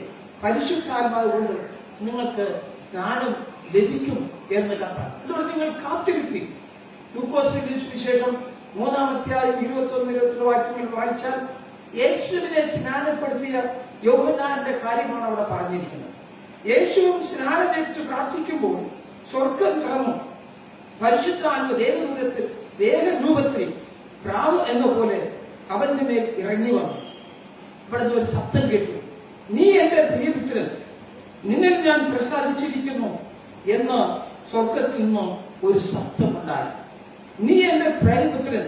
പരിശുദ്ധാത്മാവ് കൊണ്ട് നിങ്ങൾക്ക് സ്നാനം ലഭിക്കും എന്ന് കർത്താവ്. അതുകൊണ്ട് നിങ്ങൾ കാത്തിരിപ്പിൻ. ലൂക്കോസ് സുവിശേഷം 3-ാം അധ്യായം 21-22 വാക്യങ്ങൾ വായിച്ചാൽ യേശുവിനെ സ്നാനപ്പെടുത്തിയ യോഹന്നാന്റെ കാര്യമാണ് അവിടെ പറഞ്ഞിരിക്കുന്നത്. യേശുവും സ്നാനമേറ്റ് പ്രാർത്ഥിക്കുമ്പോൾ സ്വർഗം തുറന്നു, പരിശുദ്ധാത്മ ദേഹരൂപത്തിൽ പ്രാവ് എന്ന പോലെ അവന്റെ മേൽ ഇറങ്ങി വന്നു. ഇവിടുന്ന് ഒരു ശബ്ദം കേട്ടു, നീ എന്റെ പ്രിയപുത്രൻ, നിന്നിൽ ഞാൻ പ്രസാദിച്ചിരിക്കുന്നു എന്ന് സ്വർഗത്തിൽ നിന്ന് ഒരു ശബ്ദമുണ്ടായി. നീ എന്റെ പ്രിയപുത്രൻ,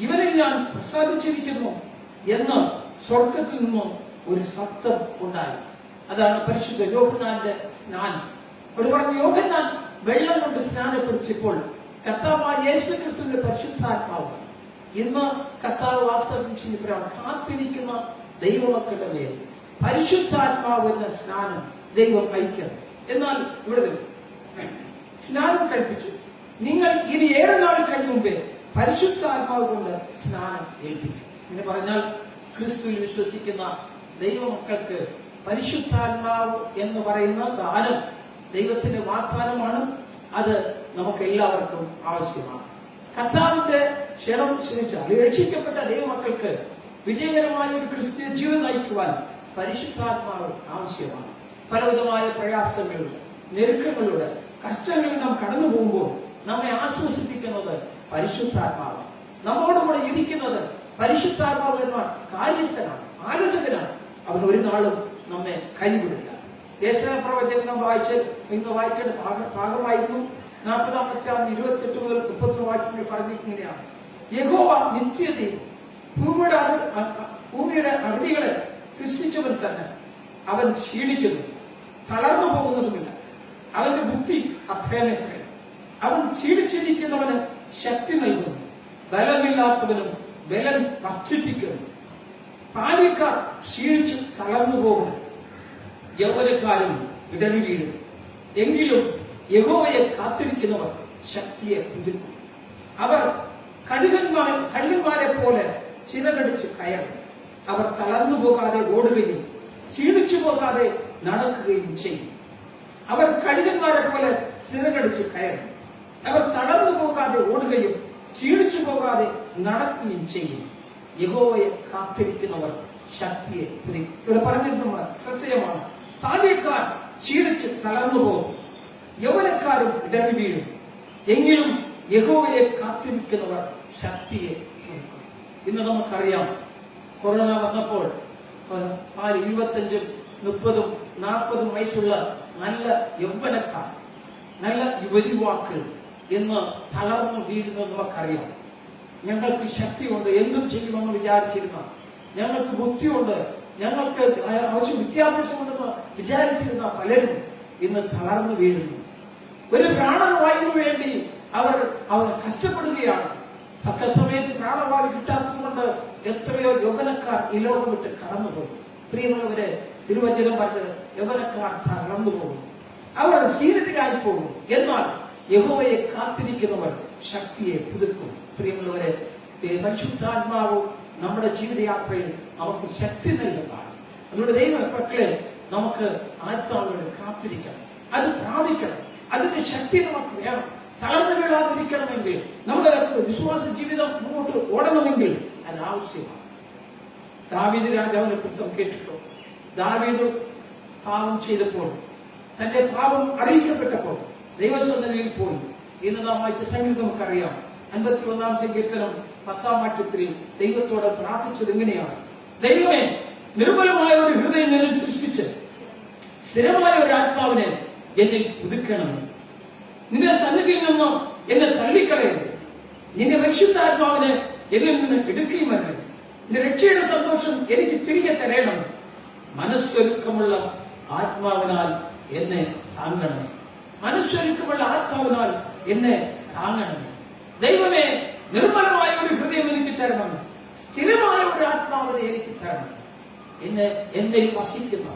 ഇവനിൽ ഞാൻ പ്രസാദിച്ചിരിക്കുന്നു എന്ന് സ്വർഗത്തിൽ നിന്ന് ഒരു ശബ്ദം ഉണ്ടായി. അതാണ് പരിശുദ്ധ യോഹന്നാന്റെ സ്നാനം. അവിടെ പറഞ്ഞ യോഹന്നാൻ വെള്ളം കൊണ്ട് സ്നാനപ്പെടുത്തിയപ്പോൾ കർത്താവായ യേശു ക്രിസ്തുവിന്റെ പരിശുദ്ധാത്മാവ് ഇന്ന് കർത്താവ് വാഗ്ദത്തം ചെയ്യപ്പെടാൻ കാത്തിരിക്കുന്ന ദൈവമക്കളുടെ മേൽ പരിശുദ്ധാത്മാവ് എന്ന സ്നാനം ദൈവം അയക്കണം. എന്നാൽ ഇവിടെ സ്നാനം കഴിപ്പിച്ചു. നിങ്ങൾ ഇനി ഏറെ നാൾ കഴിയും മുമ്പേ പരിശുദ്ധാത്മാവ് കൊണ്ട് സ്നാനം ഏൽപ്പിക്കും. എന്ന് പറഞ്ഞാൽ ക്രിസ്തുവിൽ വിശ്വസിക്കുന്ന ദൈവമക്കൾക്ക് പരിശുദ്ധാത്മാവ് എന്ന് പറയുന്ന ദാനം ദൈവത്തിന്റെ വാഗ്ദാനമാണ്. അത് നമുക്ക് എല്ലാവർക്കും ആവശ്യമാണ്. കർത്താവിന്റെ ക്ഷണം ക്ഷണിച്ചാൽ രക്ഷിക്കപ്പെട്ട ദൈവമക്കൾക്ക് വിജയകരമായ ഒരു ക്രിസ്തീയ ജീവിതം നയിക്കുവാൻ പരിശുദ്ധാത്മാവ് ആവശ്യമാണ്. പലവിധമായ പ്രയാസങ്ങളിലൂടെ, ഞെരുക്കങ്ങളിലൂടെ, കഷ്ടങ്ങളിൽ നാം കടന്നു പോകുമ്പോൾ നമ്മെ ആശ്വസിപ്പിക്കുന്നത് പരിശുദ്ധാത്മാവ്. നമ്മോടുകൂടെ ഇരിക്കുന്നത് പരിശുദ്ധാത്മാവ് എന്ന കാര്യസ്ഥനാണ്, ആലോചകനാണ്. അവൻ ഒരു നാളും നമ്മെ കൈവിടില്ല. യേശയ്യാപ്രവചനം നാം ഇന്ന് വായിക്കേണ്ട ഭാഗമായിരുന്നു. 40-28 മുതൽ 30 വാക്യങ്ങൾ പറഞ്ഞിരിക്കുകയാണ്. യഹോവ നിത്യതയും ഭൂമിയുടെ അറുതികളെ സൃഷ്ടിച്ചവൻ തന്നെ. അവൻ ക്ഷീണിക്കുന്നു, തളർന്നു പോകുന്നതുമില്ല. അവന്റെ ബുദ്ധി അഭേദമേ. അവൻ ക്ഷീണിച്ചിരിക്കുന്നവന് ശക്തി നൽകുന്നു, ബലമില്ലാത്തവനും ബലം വർദ്ധിപ്പിക്കുന്നു. ബാല്യക്കാർ ക്ഷീണിച്ച് തളർന്നു പോകുന്നു, യൗവനക്കാരും ഇടറി വീഴും. എങ്കിലും യഹോവയെ കാത്തിരിക്കുന്നവർ ശക്തിയെ പുതുക്കും. അവർ കഴുകന്മാരെ പോലെ ചിറകടിച്ച് കയറും. അവർ തളർന്നു പോകാതെ ഓടുകയും ക്ഷീണിച്ചു പോകാതെ നടക്കുകയും ചെയ്യും. അവർ കഴുകന്മാരെ പോലെ ചിറകടിച്ച് കയറും. അവർ തളർന്നു പോകാതെ ഓടുകയും ക്ഷീണിച്ചു പോകാതെ നടക്കുകയും ചെയ്യും. യഹോവയെ കാത്തിരിക്കുന്നവർ ശക്തിയെ പുതുക്കും. ഇവിടെ പറഞ്ഞിരുന്ന സത്യമാണ്. ബാല്യക്കാർ ക്ഷീണിച്ച് തളർന്നു പോകും, യൗവനക്കാരും ഇടറി വീഴും. എങ്കിലും യഹോവയെ കാത്തിരിക്കുന്നവർ ശക്തിയെ പുതുക്കും. ഇന്ന് നമുക്കറിയാം, കൊറോണ വന്നപ്പോൾ 25, 30, 40 വയസ്സുള്ള നല്ല യൗവനക്കാർ, നല്ല യുവതിവാക്കൾ എന്ന് തളർന്നു വീഴുന്നത് നമുക്കറിയാം. ഞങ്ങൾക്ക് ശക്തിയുണ്ട്, എന്തും ചെയ്യുമെന്ന് വിചാരിച്ചിരുന്ന, ഞങ്ങൾക്ക് ബുദ്ധിയുണ്ട്, ഞങ്ങൾക്ക് ആവശ്യം വിദ്യാഭ്യാസമുണ്ടെന്ന് വിചാരിച്ചിരുന്ന പലരും ഇന്ന് തളർന്നു വീഴുന്നു. ഒരു പ്രാണവായുവിനു വേണ്ടി അവർ കഷ്ടപ്പെടുകയാണ്. തക്ക സമയത്ത് പ്രാണവായു കിട്ടാത്തതുകൊണ്ട് എത്രയോ യൗവനക്കാർ ഈ ലോകം വിട്ട് കടന്നുപോയി. പ്രിയമുള്ളവരെ, തിരുവചനം പറഞ്ഞത് യൗവനക്കാർ തളർന്നു പോകുന്നു, അവർ ക്ഷീണിതരായി പോകുന്നു. എന്നാൽ യഹോവയെ കാത്തിരിക്കുന്നവർ ശക്തിയെ പുതുക്കും. പ്രിയമുള്ളവരെ, പരിശുദ്ധാത്മാവ് നമ്മുടെ ജീവിതയാത്രയിൽ നമുക്ക് ശക്തി നൽകുന്നതാണ്. അതുകൊണ്ട് ദൈവമക്കളെ, നമുക്ക് ആത്മാവിനോട് കാത്തിരിക്കണം, അത് പ്രാപിക്കണം. അതിന്റെ ശക്തി നമുക്ക് വേണം. തളർന്നു വീഴാതിരിക്കണമെങ്കിൽ, നമ്മുടെ വിശ്വാസ ജീവിതം മുന്നോട്ട് ഓടണമെങ്കിൽ അത് ആവശ്യമാണ്. ദാവീദ് രാജാവിനെ കുറിച്ച് കേട്ടിട്ടോ? ദാവീദ് പാപം ചെയ്തപ്പോൾ, തന്റെ പാപം അറിയിക്കപ്പെട്ടപ്പോൾ ദൈവസന്നിധിയിൽ പോയി. ഇന്ന് നാം വായിച്ച സംഗീതം നമുക്കറിയാം. 51-ാം സങ്കീർത്തനം 10-ാം വാക്യത്തിൽ ദൈവത്തോട് പ്രാർത്ഥിച്ചത് എങ്ങനെയാണ്? ദൈവമേ, നിർമ്മലമായ ഒരു ഹൃദയം എന്നിൽ സൃഷ്ടിച്ച് സ്ഥിരമായ ഒരു ആത്മാവിനെ എന്നിൽ പുതുക്കണം. നിന്റെ സന്നിധിയിൽ നിന്നും എന്നെ തള്ളിക്കളയരുത്. നിന്റെ പരിശുദ്ധാത്മാവിനെ എന്നിൽ നിന്ന് എടുക്കുകയുമല്ല. നിന്റെ രക്ഷയുടെ സന്തോഷം എനിക്ക് തിരികെ തരണം. മനസ്സൊരുക്കമുള്ള ആത്മാവിനാൽ എന്നെ താങ്ങണം. മനസ്സൊരുക്കമുള്ള ആത്മാവിനാൽ എന്നെ താങ്ങണം. ദൈവമേ, നിർമ്മലമായ ഒരു ഹൃദയം എനിക്ക് തരണം. സ്ഥിരമായ ഒരു ആത്മാവിനെ എനിക്ക് തരണം. എന്നെ വസിക്കുന്ന,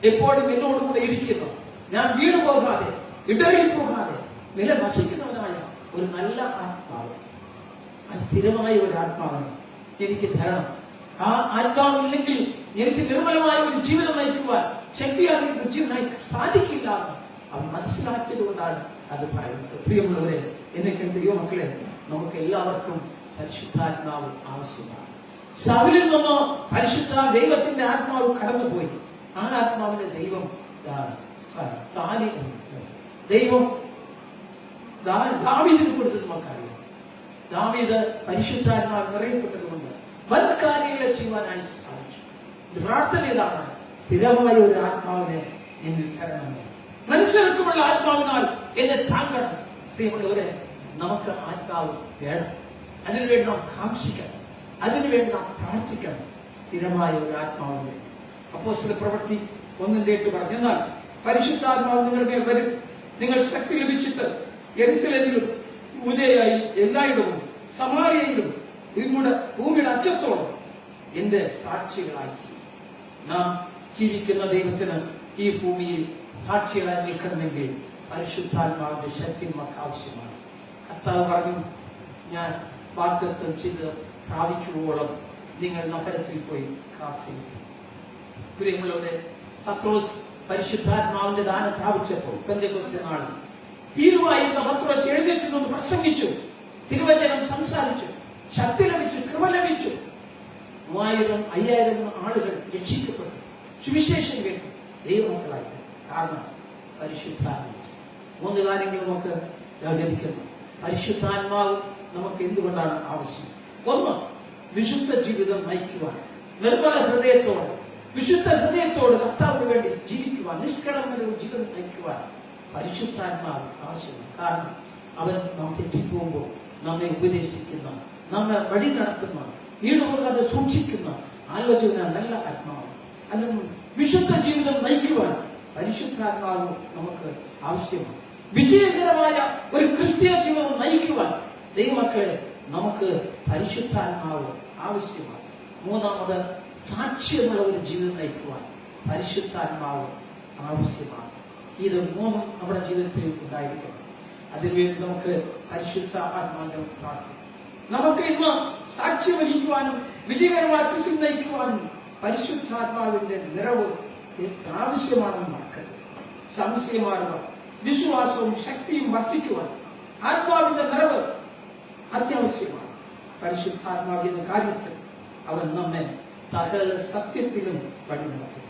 എപ്പോഴും എന്നോടുകൂടെ ഇരിക്കുന്ന, ഞാൻ വീണു പോകാതെ ഇടറിൽ പോകാതെ നില വസിക്കുന്നവനായ ഒരു നല്ല ആത്മാവ്, സ്ഥിരമായ ഒരു ആത്മാവിനെ എനിക്ക് തരണം. ആ ആത്മാവില്ലെങ്കിൽ എനിക്ക് നിർമ്മലമായ ഒരു ജീവിതം നയിക്കുവാൻ, ശക്തിയായ ഒരു ജീവിതം നയിക്കാൻ സാധിക്കില്ല. അവൻ മനസ്സിലാക്കിയത് കൊണ്ടാണ് അത് പറയുന്നത്. പ്രിയമുള്ളവരെ, എന്നെ ദൈവമക്കളെ, നമുക്ക് എല്ലാവർക്കും പരിശുദ്ധാത്മാവ് ആവശ്യമാണ്. സൗലിൽ നിന്ന് പരിശുദ്ധ ദൈവത്തിന്റെ ആത്മാവ് കടന്നുപോയി. ആ ആത്മാവിന്റെ ദൈവം ദാവീദിന് കൊടുത്തത് നമുക്കറിയാം. ദാവീദ് പരിശുദ്ധാത്മാവ് നിറയപ്പെട്ടതുകൊണ്ട് വൻ കാര്യങ്ങളെ ചെയ്യുവാനായി സാധിച്ചു. പ്രാർത്ഥന ഇതാണ്: സ്ഥിരമായ ഒരു ആത്മാവിനെ എന്നിൽ തരണം. മനുഷ്യർക്കുമുള്ള ആത്മാവിനാൽ എന്നെ താങ്ങണം. പ്രിയമുള്ളവരെ, നമുക്ക് ആത്മാവ് വേണം. അതിനുവേണ്ടി നാം കാംക്ഷിക്കണം, അതിനുവേണ്ടി നാം പ്രാർത്ഥിക്കണം. സ്ഥിരമായ ഒരു ആത്മാവിനെ അപ്പോസ്തല പ്രവൃത്തി 1:8 പറഞ്ഞു: എന്നാൽ പരിശുദ്ധാത്മാവ് നിങ്ങളുടെ മേൽ വരും, നിങ്ങൾ ശക്തി ലഭിച്ചിട്ട് യെരുശലേമിലും യൂദയായി എല്ലായിടവും സമാരിയയിലും ഭൂമിയുടെ അറ്റത്തോളം എന്റെ സാക്ഷികളായി ചെയ്യും. നാം ജീവിക്കുന്ന ദൈവത്തിന് ഈ ഭൂമിയിൽ സാക്ഷികളായി നിൽക്കണമെങ്കിൽ പരിശുദ്ധാത്മാവിന്റെ ശക്തി നമുക്ക് ആവശ്യമാണ്. കർത്താവ് പറഞ്ഞു: ഞാൻ വാഗ്ദത്തം ചെയ്ത് പ്രാപിക്കുവോളം നിങ്ങൾ നഗരത്തിൽ പോയി കാത്തിരിക്കും. പ്രിയമുള്ളവരെ, പത്രോസ് പരിശുദ്ധാത്മാവിന്റെ ദാനം പ്രാപിച്ചപ്പോൾ പെന്തക്കോസ്ത് നാളിൽ തീരുവായിരുന്ന പത്രോസ് എഴുന്നേറ്റ് നിന്ന് പ്രസംഗിച്ചു, തിരുവചനം സംസാരിച്ചു, ശക്തി ലഭിച്ചു, കൃപ ലഭിച്ചു. 3000, 5000 ആളുകൾ രക്ഷിക്കപ്പെട്ടു, സുവിശേഷം കേട്ടു, ദൈവമക്കളായിട്ട്. കാരണം പരിശുദ്ധാത്മാവ്. 3 കാര്യങ്ങൾ നമുക്ക് ലഭിക്കുന്നു. പരിശുദ്ധാത്മാവ് നമുക്ക് എന്തുകൊണ്ടാണ് ആവശ്യം? 1, വിശുദ്ധ ജീവിതം നയിക്കുവാൻ, നിർമ്മല ഹൃദയത്തോടെ, വിശുദ്ധ ഹൃദയത്തോട് കർത്താവിന് വേണ്ടി ജീവിക്കുവാൻ, നിഷ്കളങ്കമായ ഒരു ജീവിതം നയിക്കുവാൻ പരിശുദ്ധാത്മാവ് ആവശ്യമാണ്. കാരണം അവൻ നാം തെറ്റിപ്പോകുമ്പോൾ നമ്മെ ഉപദേശിക്കുന്ന, നമ്മെ വഴി നടത്തുന്ന, ഈടുപോകാതെ സൂക്ഷിക്കുന്ന ആലോചന നല്ല ആത്മാവ്. അല്ലെങ്കിൽ വിശുദ്ധ ജീവിതം നയിക്കുവാൻ പരിശുദ്ധാത്മാവ് നമുക്ക് ആവശ്യമാണ്. വിജയകരമായ ഒരു ക്രിസ്തീയ ജീവിതം നയിക്കുവാൻ ദൈവമക്കളെ നമുക്ക് പരിശുദ്ധാത്മാവ് ആവശ്യമാണ്. 3, സാക്ഷ്യമുള്ള ഒരു ജീവിതം നയിക്കുവാൻ പരിശുദ്ധാത്മാവ് ആവശ്യമാണ്. ഇത് 3 നമ്മുടെ ജീവിതത്തിൽ ഉണ്ടായിരിക്കണം. അതിനുവേണ്ടി നമുക്ക് പരിശുദ്ധ ആത്മാവിനെ പ്രാർത്ഥിക്കാം. നമുക്ക് ഇന്ന് സാക്ഷ്യം വഹിക്കുവാനും വിജയകരമായ ക്രിസ്തു നയിക്കുവാനും പരിശുദ്ധാത്മാവിന്റെ നിറവ് ആവശ്യമാണെന്ന് മറക്കരുത്. സംശയമാറുക, വിശ്വാസവും ശക്തിയും വർദ്ധിക്കുവാൻ ആത്മാവിന്റെ നിറവ് അത്യാവശ്യമാണ്. പരിശുദ്ധാത്മാവിന്റെ കാര്യത്തിൽ അവൻ നമ്മെ സകല സത്യത്തിലും വഴി നടത്തും.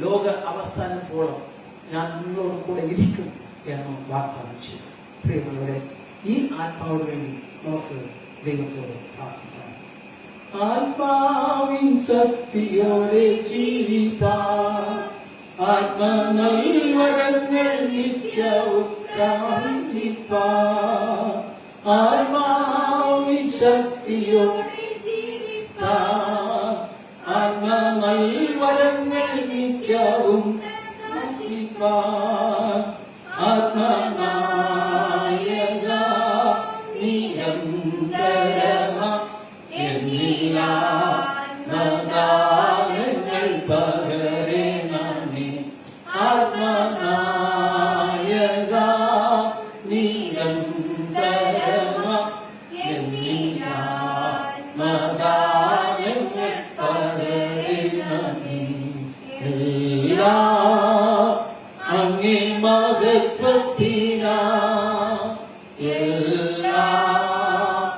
ലോക അവസാനത്തോളം ഞാൻ നിങ്ങളോട് കൂടെ ഇരിക്കും എന്ന് വാഗ്ദാനം ചെയ്തു. പ്രിയമുള്ളവരെ, ഈ ആത്മാവിന് വേണ്ടി നമുക്ക് ദൈവത്തോട് പ്രാർത്ഥിക്കാം. ആത്മാവിൻ ശക്തിയോടെ ജീവിപ്പാൻ, ആത്മനൽവരങ്ങൾ നിത്യവും കാണിപ്പാൻ, ആത്മാവിൻ ശക്തിയോടെ ജീവിപ്പാൻ, ആത്മനൽവരങ്ങൾ നിത്യവും കാണിപ്പാൻ, ആത്മനായക നിരന്തരമാ എന്നീലാത്മദാനങ്ങൾ പകരണമേ, ആത്മനായക നിരന്തരമാ എന്നീലാത്മദാനങ്ങൾ പകരണമേ. എല്ലാം അങ്ങേ മഹത്വത്തിനാ, എല്ലാം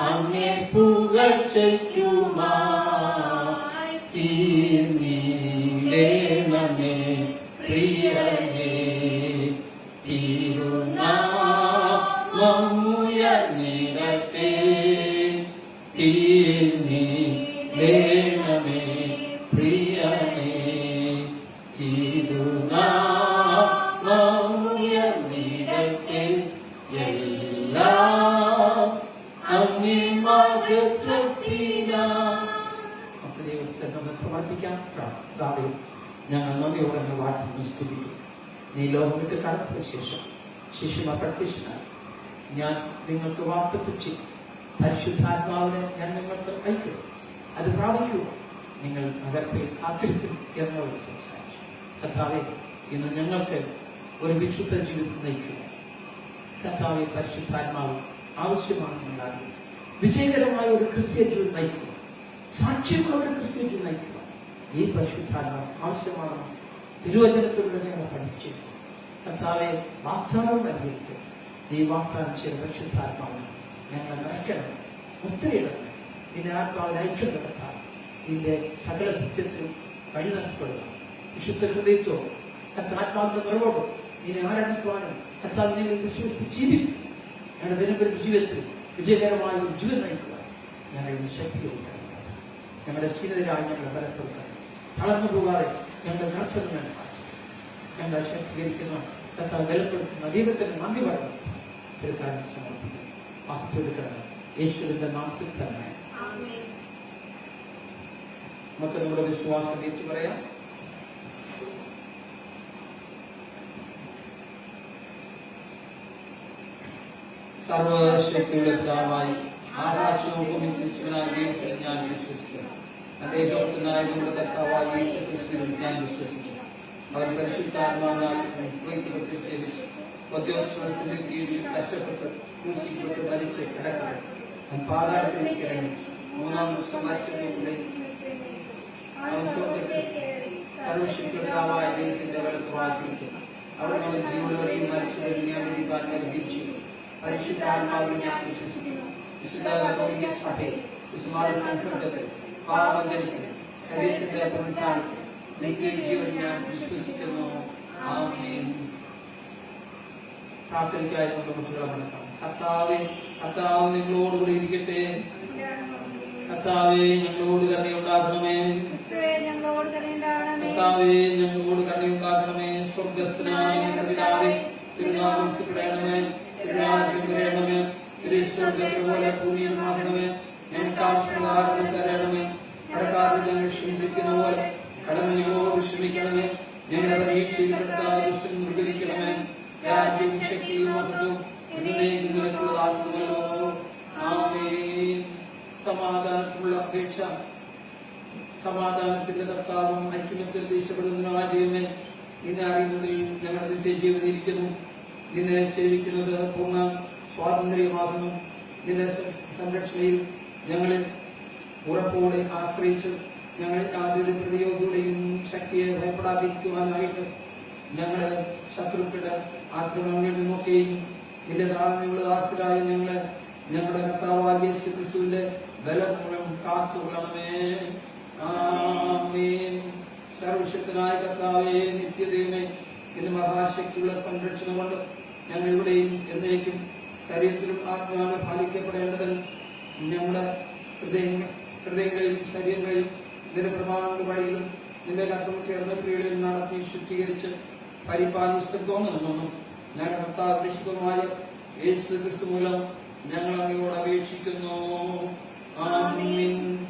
അങ്ങേ പുകഴ്ചയ്ക്കുമായി തീർന്നിടേണമേ പ്രിയനേ. തിരുനാമമുയർന്നിടട്ടെ, തീർന്നിടേണമേ പ്രിയനേ. തിരുനാമമുയർന്നിടട്ടെ, എല്ലാം അങ്ങേ മഹത്വത്തിനാ. നമുക്ക് ദൈവത്തെ നമ്മൾ സമർപ്പിക്കാം. കർത്താവേ, ഞങ്ങൾ നന്ദിയോടെ വാഴ്ത്തുന്നു, സ്തുതിക്കുന്നു. നീ ലോകം വിട്ട് കടന്ന ശേഷം ശിശുമാർ പ്രത്യക്ഷനായി ഞാൻ നിങ്ങൾക്ക് വാഗ്ദത്തം ചെയ്യും. പരിശുദ്ധാത്മാവിനെ ഞാൻ നിങ്ങൾക്ക് അയക്കും. അത് പ്രാപിക്കുക നിങ്ങൾ നഗരത്തിൽ കാത്തിരിക്കും എന്നോട് സംസാരിച്ചു. കർത്താവേ, ഇന്ന് ഞങ്ങൾക്ക് ഒരു വിശുദ്ധ ജീവിതം നയിക്കുക. കർത്താവേ, പരിശുദ്ധാത്മാവ് ആവശ്യമാണെന്ന് അറിയും. വിജയകരമായ ഒരു ക്രിസ്തീയ ജീവിതം നയിക്കുക, സാക്ഷ്യമുള്ള ഒരു ക്രിസ്തീയ ജീവിതം നയിക്കുക. ഈ പരിശുദ്ധാത്മാവ് ആവശ്യമാണെന്ന് തിരുവചനത്തിലൂടെ ഞങ്ങൾ പഠിച്ചു. കർത്താവെ, വാഗ്ദാനം നൽകിയിട്ട് ഈ വാഗ്ദാനം ചെയ്ത പരിശുദ്ധാത്മാവിനെ ഞങ്ങൾ നിറയ്ക്കണം, മുദ്രയിടണം. ഇതിന്റെ ആത്മാവിനെ അയക്കേണ്ട കർത്താവ് ഇതിന്റെ സകല സത്യത്തിലും വഴി നഷ്ടപ്പെടുക. വിശുദ്ധ ഹൃദയത്തോട് കർത്താത്മാവിന്റെ നിറവോടും ഇതിനെ ആരാധിക്കുവാനും കർത്താവിനെ വിശ്വസിച്ച് ജീവിക്കും. ഞങ്ങളുടെ ദിനംപ്രതി ജീവിതത്തിൽ വിജയകരമായ ഒരു ജീവിതം നയിക്കുവാൻ ഞങ്ങളുടെ ശക്തിയുണ്ട്. ഞങ്ങളുടെ സ്ഥിരതരായി ഞങ്ങളെ ബലപ്പെടുത്താൻ, തളർന്നു പോകാതെ ഞങ്ങളുടെ നടത്തുന്ന ഞങ്ങളെ ശക്തീകരിക്കുന്ന കർത്താവ് ബലപ്പെടുത്തുന്ന ദൈവത്തിന് നന്ദി പറയുന്നു. ഒരു കാര്യം സമർപ്പിക്കും, മഹത്വെടുക്കണം. യേശുവിന്റെ നാമത്തിൽ തന്നെ നമുക്ക് നമ്മുടെ വിശ്വാസം ഏറ്റു പറയാം. സർവശക്തിയുള്ള പിതാവായി ആകാശവും ഭൂമിയും സൃഷ്ടിച്ചവനായ ദൈവത്തിൽ ഞാൻ വിശ്വസിക്കുന്നു. അദ്ദേഹത്തിനായ നമ്മുടെ കർത്താവായ യേശു ക്രിസ്തുവിൽ ഞാൻ വിശ്വസിക്കുന്നു. അവർ പരിശുദ്ധാത്മാവിനാൽ പ്രത്യക്ഷീകരിച്ച് ഉദ്യോഗസ്ഥരുടെ കീഴിൽ കഷ്ടപ്പെട്ട് ക്രൂശിക്കപ്പെട്ട് മരിച്ച് കിടക്കപ്പെട്ടു. പാതാളത്തിലേക്ക് ഇറങ്ങി 3-ാം ദിവസം മരിച്ചതിലൂടെ സർവശക്തിയായ ദൈവത്തിന്റെ വലത്ത് വാഴ്ത്തിയിരിക്കുന്നു. അവിടെ നമ്മൾ ജീവനുകളെയും മരിച്ചവരെയും ന്യായീകരിക്കാൻ വിധിച്ചു. പരിശുദ്ധാത്മാവിനെ ഞാൻ വിശ്വസിക്കുന്നു. വിശുദ്ധ സഭയെ വിശ്വാസത്തെ പാപജനിക്കും ശരീരത്തിന്റെ പുനരുത്ഥാനത്തിൽ നിത്യജീവൻ ഞാൻ വിശ്വസിക്കുന്നു. ആമേൻ. പ്രാർത്ഥനയ്ക്കായി നമുക്ക് മുട്ടുകൾ മടക്കാം. കർത്താവേ, കർത്താവ് നിങ്ങളോടുകൂടി ഇരിക്കട്ടെ. കർത്താവേ, ഞങ്ങളോട് കരുണയുണ്ടാകണമേ. കർത്താവേ, ഞങ്ങളോട് കരുണയുണ്ടാകണമേ. സ്വർഗ്ഗസ്ഥനായ ഞങ്ങളുടെ പിതാവേ, തിരുനാമം വാഴ്ത്തപ്പെടണമേ. തിരുരാജ്യം വരണമേ. പോലെ ഭൂമിയിലുമാകണമേ. ഞങ്ങൾക്ക് ആവശ്യമുള്ള തരണമേ. കടക്കാരെ ഞങ്ങൾ ക്ഷമിച്ചിരിക്കുന്ന പോലെ കടമ ഞങ്ങളോട് ക്ഷമിക്കണമേ. ഞങ്ങളുടെ പരീക്ഷയിൽ ദുഷ്ടൻ നിർവഹിക്കണമേ. രാജ്യവും ശക്തിയും മഹത്വവും എന്നേക്കുമുള്ളതാകുന്നല്ലോ. ആമേൻ. സമാധാനത്തിനുള്ള അപേക്ഷ. സമാധാനത്തിന്റെ കർത്താവും ഐക്യമത്തിൽ ദേഷ്യപ്പെടുന്നതിനായ ദൈവമേ, നിന്നെ അറിയുന്നതിൽ ഞങ്ങൾ നിത്യജീവൻ ഇരിക്കുന്നു. നിന്നെ സേവിക്കുന്നത് പൂർണ്ണ സ്വാതന്ത്ര്യമാകുന്നു. നിന്റെ സംരക്ഷണയിൽ ഞങ്ങളെ ഉറപ്പോടെ ആശ്രയിച്ച് ഞങ്ങളെ യാതൊരു പ്രതിയോഗിയുടെയും ശക്തിയെ ഭയപ്പെടാതിരിക്കുവാനായിട്ട് ഞങ്ങളെ ശത്രുക്കളുടെ ആക്രമണങ്ങളിൽ നിന്നൊക്കെയും നിന്റെ ധാരണയുള്ള ആശ്രയായ ഞങ്ങളുടെ കർത്താവായ യേശു ക്രിസ്തുവിന്റെ ബലം മൂലം കാത്തുകൊള്ളണമേ. ആമേൻ. സർവശക്തനായ കർത്താവേ, നിത്യദൈവമേ, നിന്റെ മഹാശക്തിയുള്ള സംരക്ഷണം കൊണ്ട് ഞങ്ങൾ ഇവിടെയും എന്നേക്കും ശരീരത്തിലും ആത്മാവിലും പാലിക്കപ്പെടേണ്ടതിൽ ഞങ്ങളുടെ ഹൃദയങ്ങളിലും ശരീരങ്ങളിലും നിന്റെ പ്രമാണങ്ങളുടെ വഴിയിലും നിന്റെ രക്തം ചേർന്ന ക്രിയകളിൽ നടത്തി ശുദ്ധീകരിച്ച് പരിപാലിഷ്ടം തോന്നുന്നു. ഞങ്ങളുടെ കർത്താവ് വിശുദ്ധമായ യേശു ക്രിസ്തു മൂലം ഞങ്ങൾ അങ്ങയോട് അപേക്ഷിക്കുന്നു. ആമേൻ.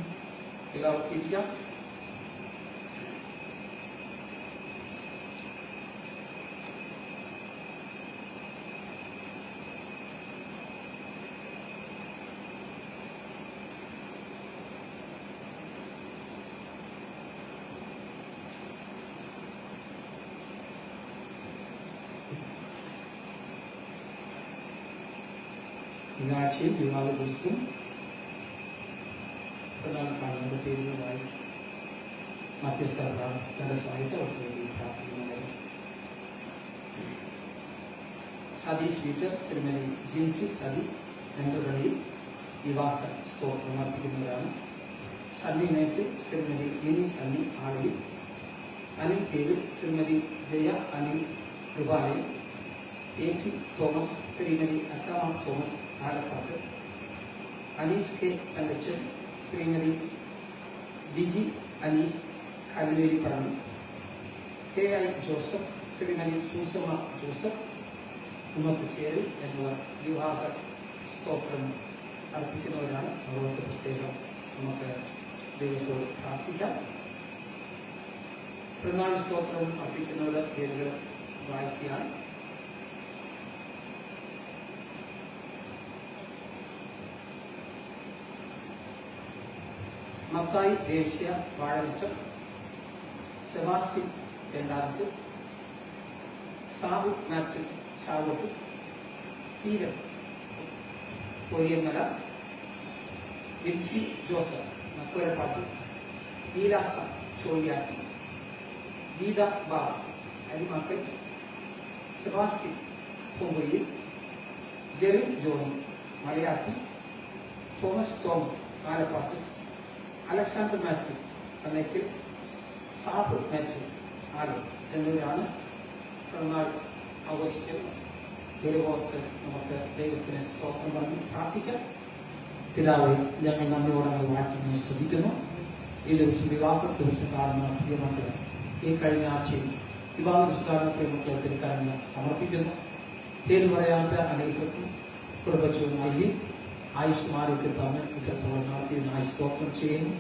എല്ലാവർക്കും ഈയാഴ്ചയിൽ വിവാഹ ദിവസവും പ്രധാന കാണുന്ന പേരുകളായി മധ്യസ്ഥ തന്റെ സഹായത്തെ അവർക്ക് വേണ്ടി പ്രാർത്ഥിക്കുന്നത് സതീഷ് വീട്ടർ തിരുമലി ജിൻസി സതീഷ് രണ്ടുകളിൽ വിവാഹ സ്തോത്രം അർപ്പിക്കുന്നവരാണ്. സണ്ണി മേറ്റ് തിരുമലി മിനി സണ്ണി ആളി, Anil David Thirumali Jaya Anil Krupalayam, A T Thomas Srimathi Akkama Thomas Alappat, Anees K Thankachan Srimathi Biji Anees Kalveli Parambu, K I Joseph Srimathi Susamma Joseph Ummathussery എന്നിവർ വിവാഹ സ്തോത്രം അർപ്പിക്കുന്നവരാണ്. അവർക്ക് പ്രത്യേകം നമുക്ക് ദൈവത്തോട് പ്രാർത്ഥിക്കാം. പെരുന്നാൾ സ്തോത്രം അർപ്പിക്കുന്നവരുടെ പേരുകൾ വായിക്കുകയാണ്. മത്തായി ദേശീയ വാഴവച്ചം, സെബാസ്റ്റ്യൻ രണ്ടാമത്ത്, Sabu Mathew Chavott, Steven Koriyanmala, Vincy Joseph Nakkurappattu, Neelasa Choliyatti, Geetha Baba Arimakkal, Sebastian Ponkuzhiyil, Jerin Johnny Malayatti, Thomas Thomas Alappat, Alexander Mathew അന്നയ്ക്ക്, സാബു മാത്യു ആലോ എന്നിവരാണ് പിറന്നാൾ ആഘോഷിക്കുന്നത്. ദൈവോർത്ത് നമുക്ക് ദൈവത്തിന് സ്തോത്രം പറഞ്ഞ് പ്രാർത്ഥിക്കാം. പിതാവേ, ഞങ്ങൾ നന്ദിയോടെ വാഴ്ച സ്തുതിക്കുന്നു. ഈ ദിവസം വിവാഹ ദിവസക്കാരെന്ന് പ്രിയമക്കൾ ഈ കഴിഞ്ഞ ആഴ്ചയിൽ വിവാഹ ദിവസക്കാരനെ പ്രിയമക്കൾ തിരുക്കാരെന്ന് സമർപ്പിക്കുന്നു. പേര് പറയാത്ത അനേകർക്കും കുടുംബജീവൻ നൽകി ആയുഷ്മാരൊക്കെ തമ്മിൽ ഇത്രത്തോളം നടത്തിയതിനായി സ്തോത്രം ചെയ്യുന്നു.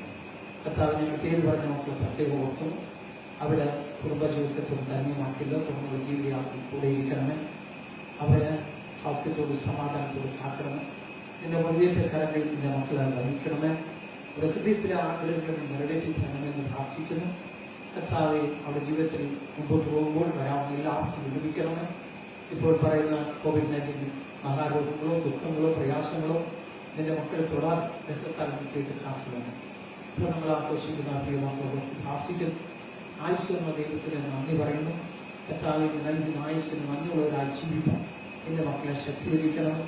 കർത്താവ് ഞങ്ങൾ പേര് പറഞ്ഞ മക്കൾ പ്രത്യേകം ഓർക്കുന്നു. അവിടെ കുടുംബജീവിതത്തിൽ ധന്യമാക്കില്ല തുടർന്നുള്ള ജീവിതയാക്കി കൂടെ ഇരിക്കണമേ. അവരെ സൗഖ്യത്തോട് സമാധാനത്തോട് കാക്കണമേ. നിന്റെ വലിയ കരങ്ങളിൽ നിന്റെ മക്കളെ വഹിക്കണമേ. പ്രകൃതിയിലെ ആഗ്രഹങ്ങൾ നിറവേറ്റിക്കണമെന്ന് പ്രാർത്ഥിക്കുന്നു. കർത്താവെ, അവരുടെ ജീവിതത്തിൽ മുമ്പോട്ട് പോകുമ്പോൾ വരാവുന്ന എല്ലാവർക്കും വിടുവിക്കണമേ. ഇപ്പോൾ പറയുന്ന COVID-19 മഹാരോഗങ്ങളോ ദുഃഖങ്ങളോ പ്രയാസങ്ങളോ നിന്റെ മക്കളെ തൊടാൻ രക്തത്താലത്തേക്ക് കാത്തുവേണം. ഇപ്പോൾ നമ്മൾ ആഘോഷിക്കുന്ന പ്രിയമാക്കളോട് പ്രാർത്ഥിക്കുന്നു. ആയുഷ്യെന്ന ദൈവത്തിന് നന്ദി പറയുന്നു. കർത്താവിന് നൽകുന്ന ആയുസ്സിന് നന്ദിയുള്ളവരായി ജീവിക്കാൻ നിന്റെ മക്കളെ ശക്തീകരിക്കണം.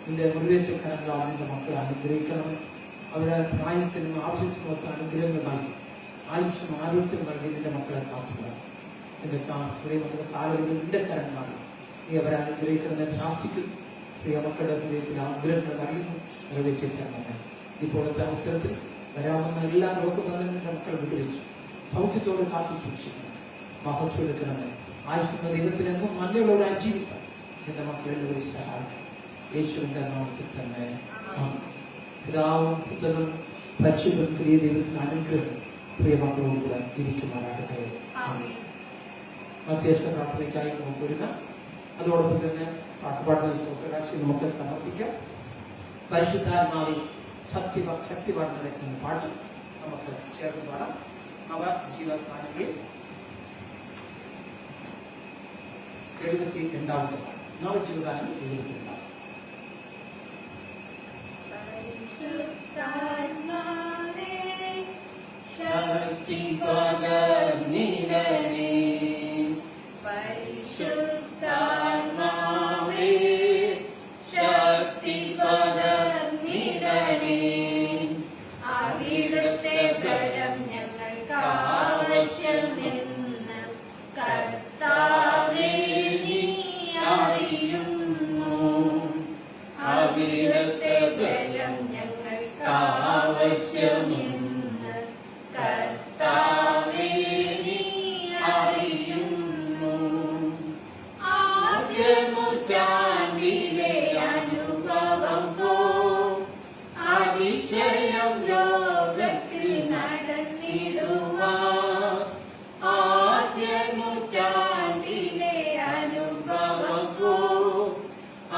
നിന്റെ മുറിവേറ്റക്കാരങ്ങളാണ് നിന്റെ മക്കളെ അനുഗ്രഹിക്കണം. അവരുടെ പ്രായത്തിനും ആവശ്യത്തിനുമൊക്കെ അനുഗ്രഹങ്ങൾ നൽകി ആയുഷ്യം ആരോഗ്യം നൽകി നിന്റെ മക്കളെ കാത്തുക. നിന്റെ നമ്മുടെ കാലുകൾ നിന്റെ കരങ്ങളാണ്. നീ അവരെ അനുഗ്രഹിക്കുന്ന പ്രാർത്ഥിക്കും. പ്രിയ മക്കളുടെ ഹൃദയത്തിൽ ആഗ്രഹങ്ങൾ നൽകി നിറവേറ്റിത്തരണമേ. ഇപ്പോഴത്തെ അവസരത്തിൽ വരാവുന്ന എല്ലാ രോഗങ്ങളും നിന്റെ മക്കൾ വിവരിച്ചു സൗഖ്യത്തോടെ കാത്തു സൂക്ഷിക്കണം. മഹത്വം എടുക്കണമേ. ആയുഷ്യ ദൈവത്തിനെന്നും നല്ലയുള്ളവരായി ജീവിക്കാൻ എന്റെ മക്കളെല്ലാവരും സഹായിക്കും. യേശുവിന്റെ നാമത്തിൽ തന്നെ പിതാവും പുത്രനും പരിശുദ്ധമായ ദൈവത്തിന് അനുഗ്രഹം പ്രിയ മക്കളോടുകൂടെ ഇരിക്കുമാറാകട്ടെ. മധ്യസ്ഥ പ്രാർത്ഥനയ്ക്കായി നമുക്ക് ഒരുങ്ങാം. അതോടൊപ്പം തന്നെ പാട്ടുപാടുന്ന സ്വകാശി നമുക്ക് സമർപ്പിക്കാം. പരിശുദ്ധാത്മാവിൽ ശക്തി പാടുന്ന എന്ന പാട്ട് നമുക്ക് ചേർന്ന് പാടാം. അവ ജീവഗാനങ്ങളിൽ 72 നവജീവഗാനം 72. ശക്തി പകർന്നിടണേ, പരിശുദ്ധാത്മാവേ ശക്തി പകർന്നിടണേ. അവിടുത്തെ ബലം ഞങ്ങൾക്ക് ആവശ്യമെന്ന് കർത്താവേ നീ അറിയുന്നു. അവിടുത്തെ ബലം ഞങ്ങൾക്ക് ആവശ്യമെന്ന് കർത്താവേ നീ അറിയുന്നു. ആദ്യ നൂറ്റാണ്ടിലെ അനുഭവം പോ അതിശയം ലോകത്തിൽ നടന്നിടുവാൻ. ആദ്യ നൂറ്റാണ്ടിലെ അനുഭവം പോ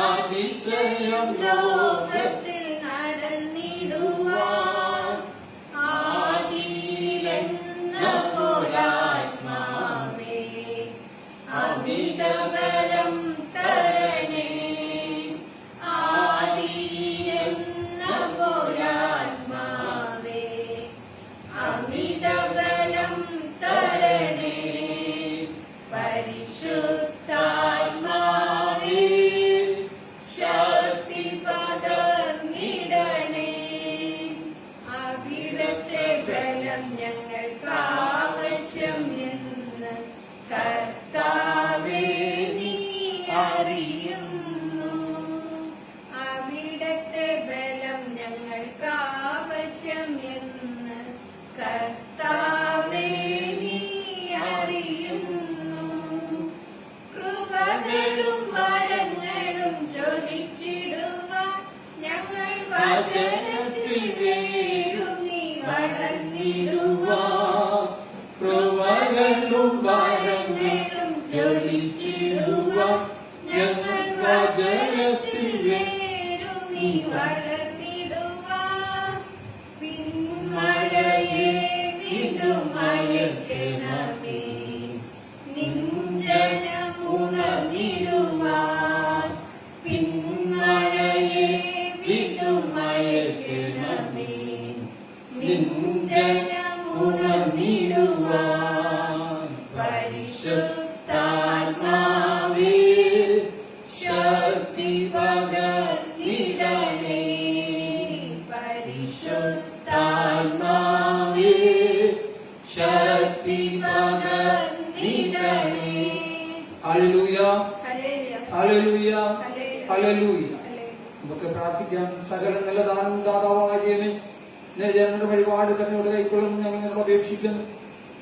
അതിശയം ലോകത്തിൽ നടന്നിടുവാൻ. ആദിയിലെന്ന പോലാത്മാവേ അമിതബലം തരണേ. ആദിയിലെന്ന പോലാത്മാവേ അമിതബലം തരണേ. പരിശുദ്ധാത്മാവേ ശക്തി പകർന്നിടണേ. അവിടുത്തെ ബലം ഞങ്ങൾക്ക് ആവശ്യം എന്ന് കർത്താവേ നീ അറിയുന്നു. അവിടുത്തെ ബലം ഞങ്ങൾക്ക് ആവശ്യം എന്ന് കർത്താവേ നീ അറിയുന്നു. കൃപകളും വരങ്ങളും ജ്വലിച്ചിടുവാൻ ഞങ്ങൾ വചനത്തിൽ വേരുന്നി വളർന്നിടുവാൻ. കൃപകളും വരങ്ങളും ജ്വലിച്ചിടുവാൻ ഞങ്ങൾ വചനത്തിൽ വേരുന്നി വളർന്നിടുവാൻ. പിന്മഴയെ വിടുമയക്കണമേ, നിഞ്ജനമുണർന്നിടുവാൻ. പിന്മഴയെ വിടുമയക്കണമേ, നിഞ്ജനമുണർന്നിടുവാൻ. പരിശുദ്ധാത്മാവേ ശക്തി പകർന്നിടണേ. പരിശുദ്ധാത്മാവേ ശക്തി പകർന്നിടണേ. Hallelujah, hallelujah, hallelujah. ഹല്ലേലൂയ. നമുക്ക് പ്രാർത്ഥിക്കാം. സകല നല്ല ദാനം ദാതാവായ ദൈവമേ, ജനങ്ങളുടെ വഴിപാട് തന്നോട് കൈക്കൊള്ളും ഞങ്ങൾ നിന്നോട് അപേക്ഷിക്കുന്നു.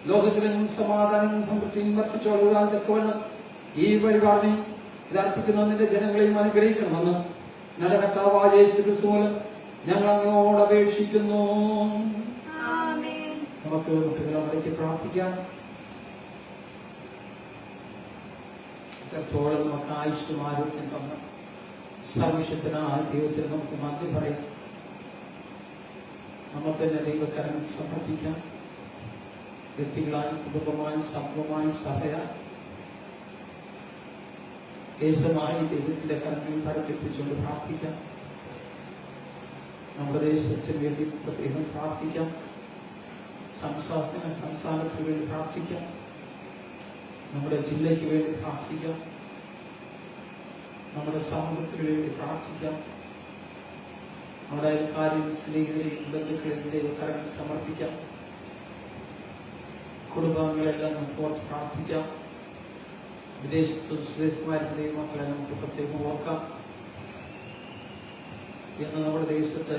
ലോകത്തിലും സമാധാനവും സമൃദ്ധിയും വർദ്ധിച്ചോളുവാൻ തക്കവണ്ണം ഈ വഴിപാടിനെ ഇതർപ്പിക്കുന്ന നിന്റെ ജനങ്ങളെയും അനുഗ്രഹിക്കണമെന്ന് ഞങ്ങളുടെ കർത്താവായ യേശു ക്രിസ്തു മൂലം ഞങ്ങൾ അങ്ങോട് അപേക്ഷിക്കുന്നു. ആമേൻ. നമുക്ക് കുട്ടികളെ പ്രാർത്ഥിക്കാം. എത്രത്തോളം നമുക്ക് ആയുഷ്യം ആരോഗ്യം തന്ന സർവശക്തനായ ദൈവത്തിന് നമുക്ക് നന്ദി പറയാം. നമുക്ക് തന്നെ ദൈവകരം സമർപ്പിക്കാം. വ്യക്തികളായി, കുടുംബമായി, സമൂഹമായി, സഭയായി ദേശമായി ദൈവത്തിന്റെ കരങ്ങളിൽ തരക്കെത്തിച്ചുകൊണ്ട് പ്രാർത്ഥിക്കാം. നമ്മുടെ ദേശത്തിന് വേണ്ടി പ്രത്യേകം പ്രാർത്ഥിക്കാം. സംസ്ഥാനത്തിന് വേണ്ടി പ്രാർത്ഥിക്കാം. നമ്മുടെ ജില്ലയ്ക്ക് വേണ്ടി പ്രാർത്ഥിക്കാം. നമ്മുടെ സമൂഹത്തിന് വേണ്ടി പ്രാർത്ഥിക്കാം. നമ്മുടെ അയൽക്കാരും സ്നേഹിതരെയും ബന്ധുക്കളെയും ദൈവകരങ്ങൾ സമർപ്പിക്കാം. കുടുംബാംഗങ്ങളെല്ലാം നമുക്ക് ഓർത്ത് പ്രാർത്ഥിക്കാം. വിദേശത്തും സുരേഷ്മാരും ദൈവമക്കളെ നമുക്ക് പ്രത്യേകം ഓർക്കാം. ഇന്ന് നമ്മുടെ ദേശത്ത്